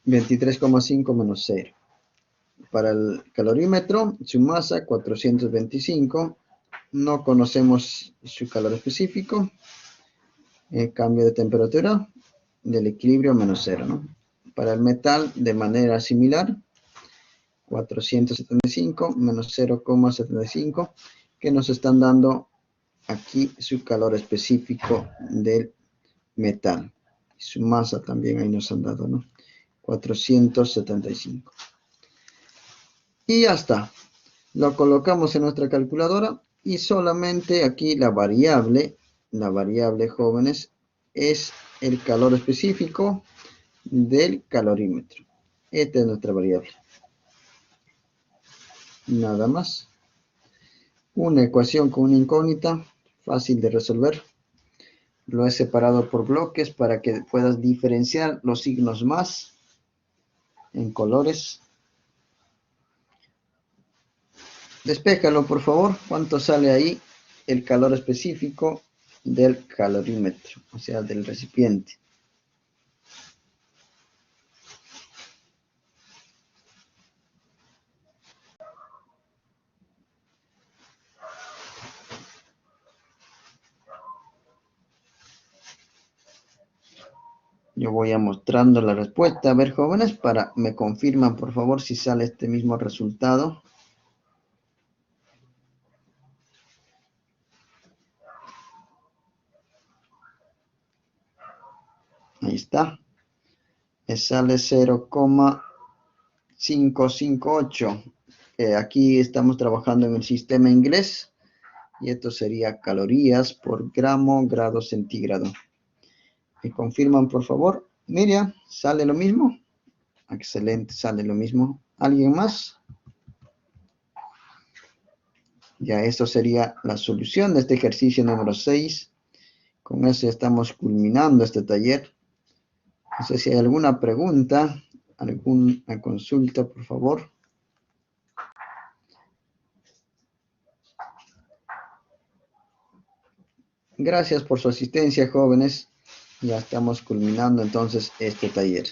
23,5 menos 0. Para el calorímetro, su masa 425. No conocemos su calor específico. El cambio de temperatura del equilibrio menos 0, ¿no? Para el metal, de manera similar, 475 menos 0,75, que nos están dando aquí su calor específico del metal. Su masa también ahí nos han dado, ¿no? 475. Y ya está. Lo colocamos en nuestra calculadora y solamente aquí la variable, jóvenes, es el calor específico del calorímetro. Esta es nuestra variable. Nada más. Una ecuación con una incógnita, fácil de resolver. Lo he separado por bloques para que puedas diferenciar los signos más en colores. Despéjalo, por favor. ¿Cuánto sale ahí el calor específico del calorímetro? O sea, del recipiente. Yo voy a mostrando la respuesta. A ver, jóvenes, me confirman, por favor, si sale este mismo resultado. Ahí está. Me sale 0,558. Aquí estamos trabajando en el sistema inglés. Y esto sería calorías por grado centígrado. ¿Me confirman, por favor? Miriam, ¿sale lo mismo? Excelente, sale lo mismo. ¿Alguien más? Ya, esto sería la solución de este ejercicio número 6. Con eso ya estamos culminando este taller. No sé si hay alguna pregunta, alguna consulta, por favor. Gracias por su asistencia, jóvenes. Ya estamos culminando entonces este taller.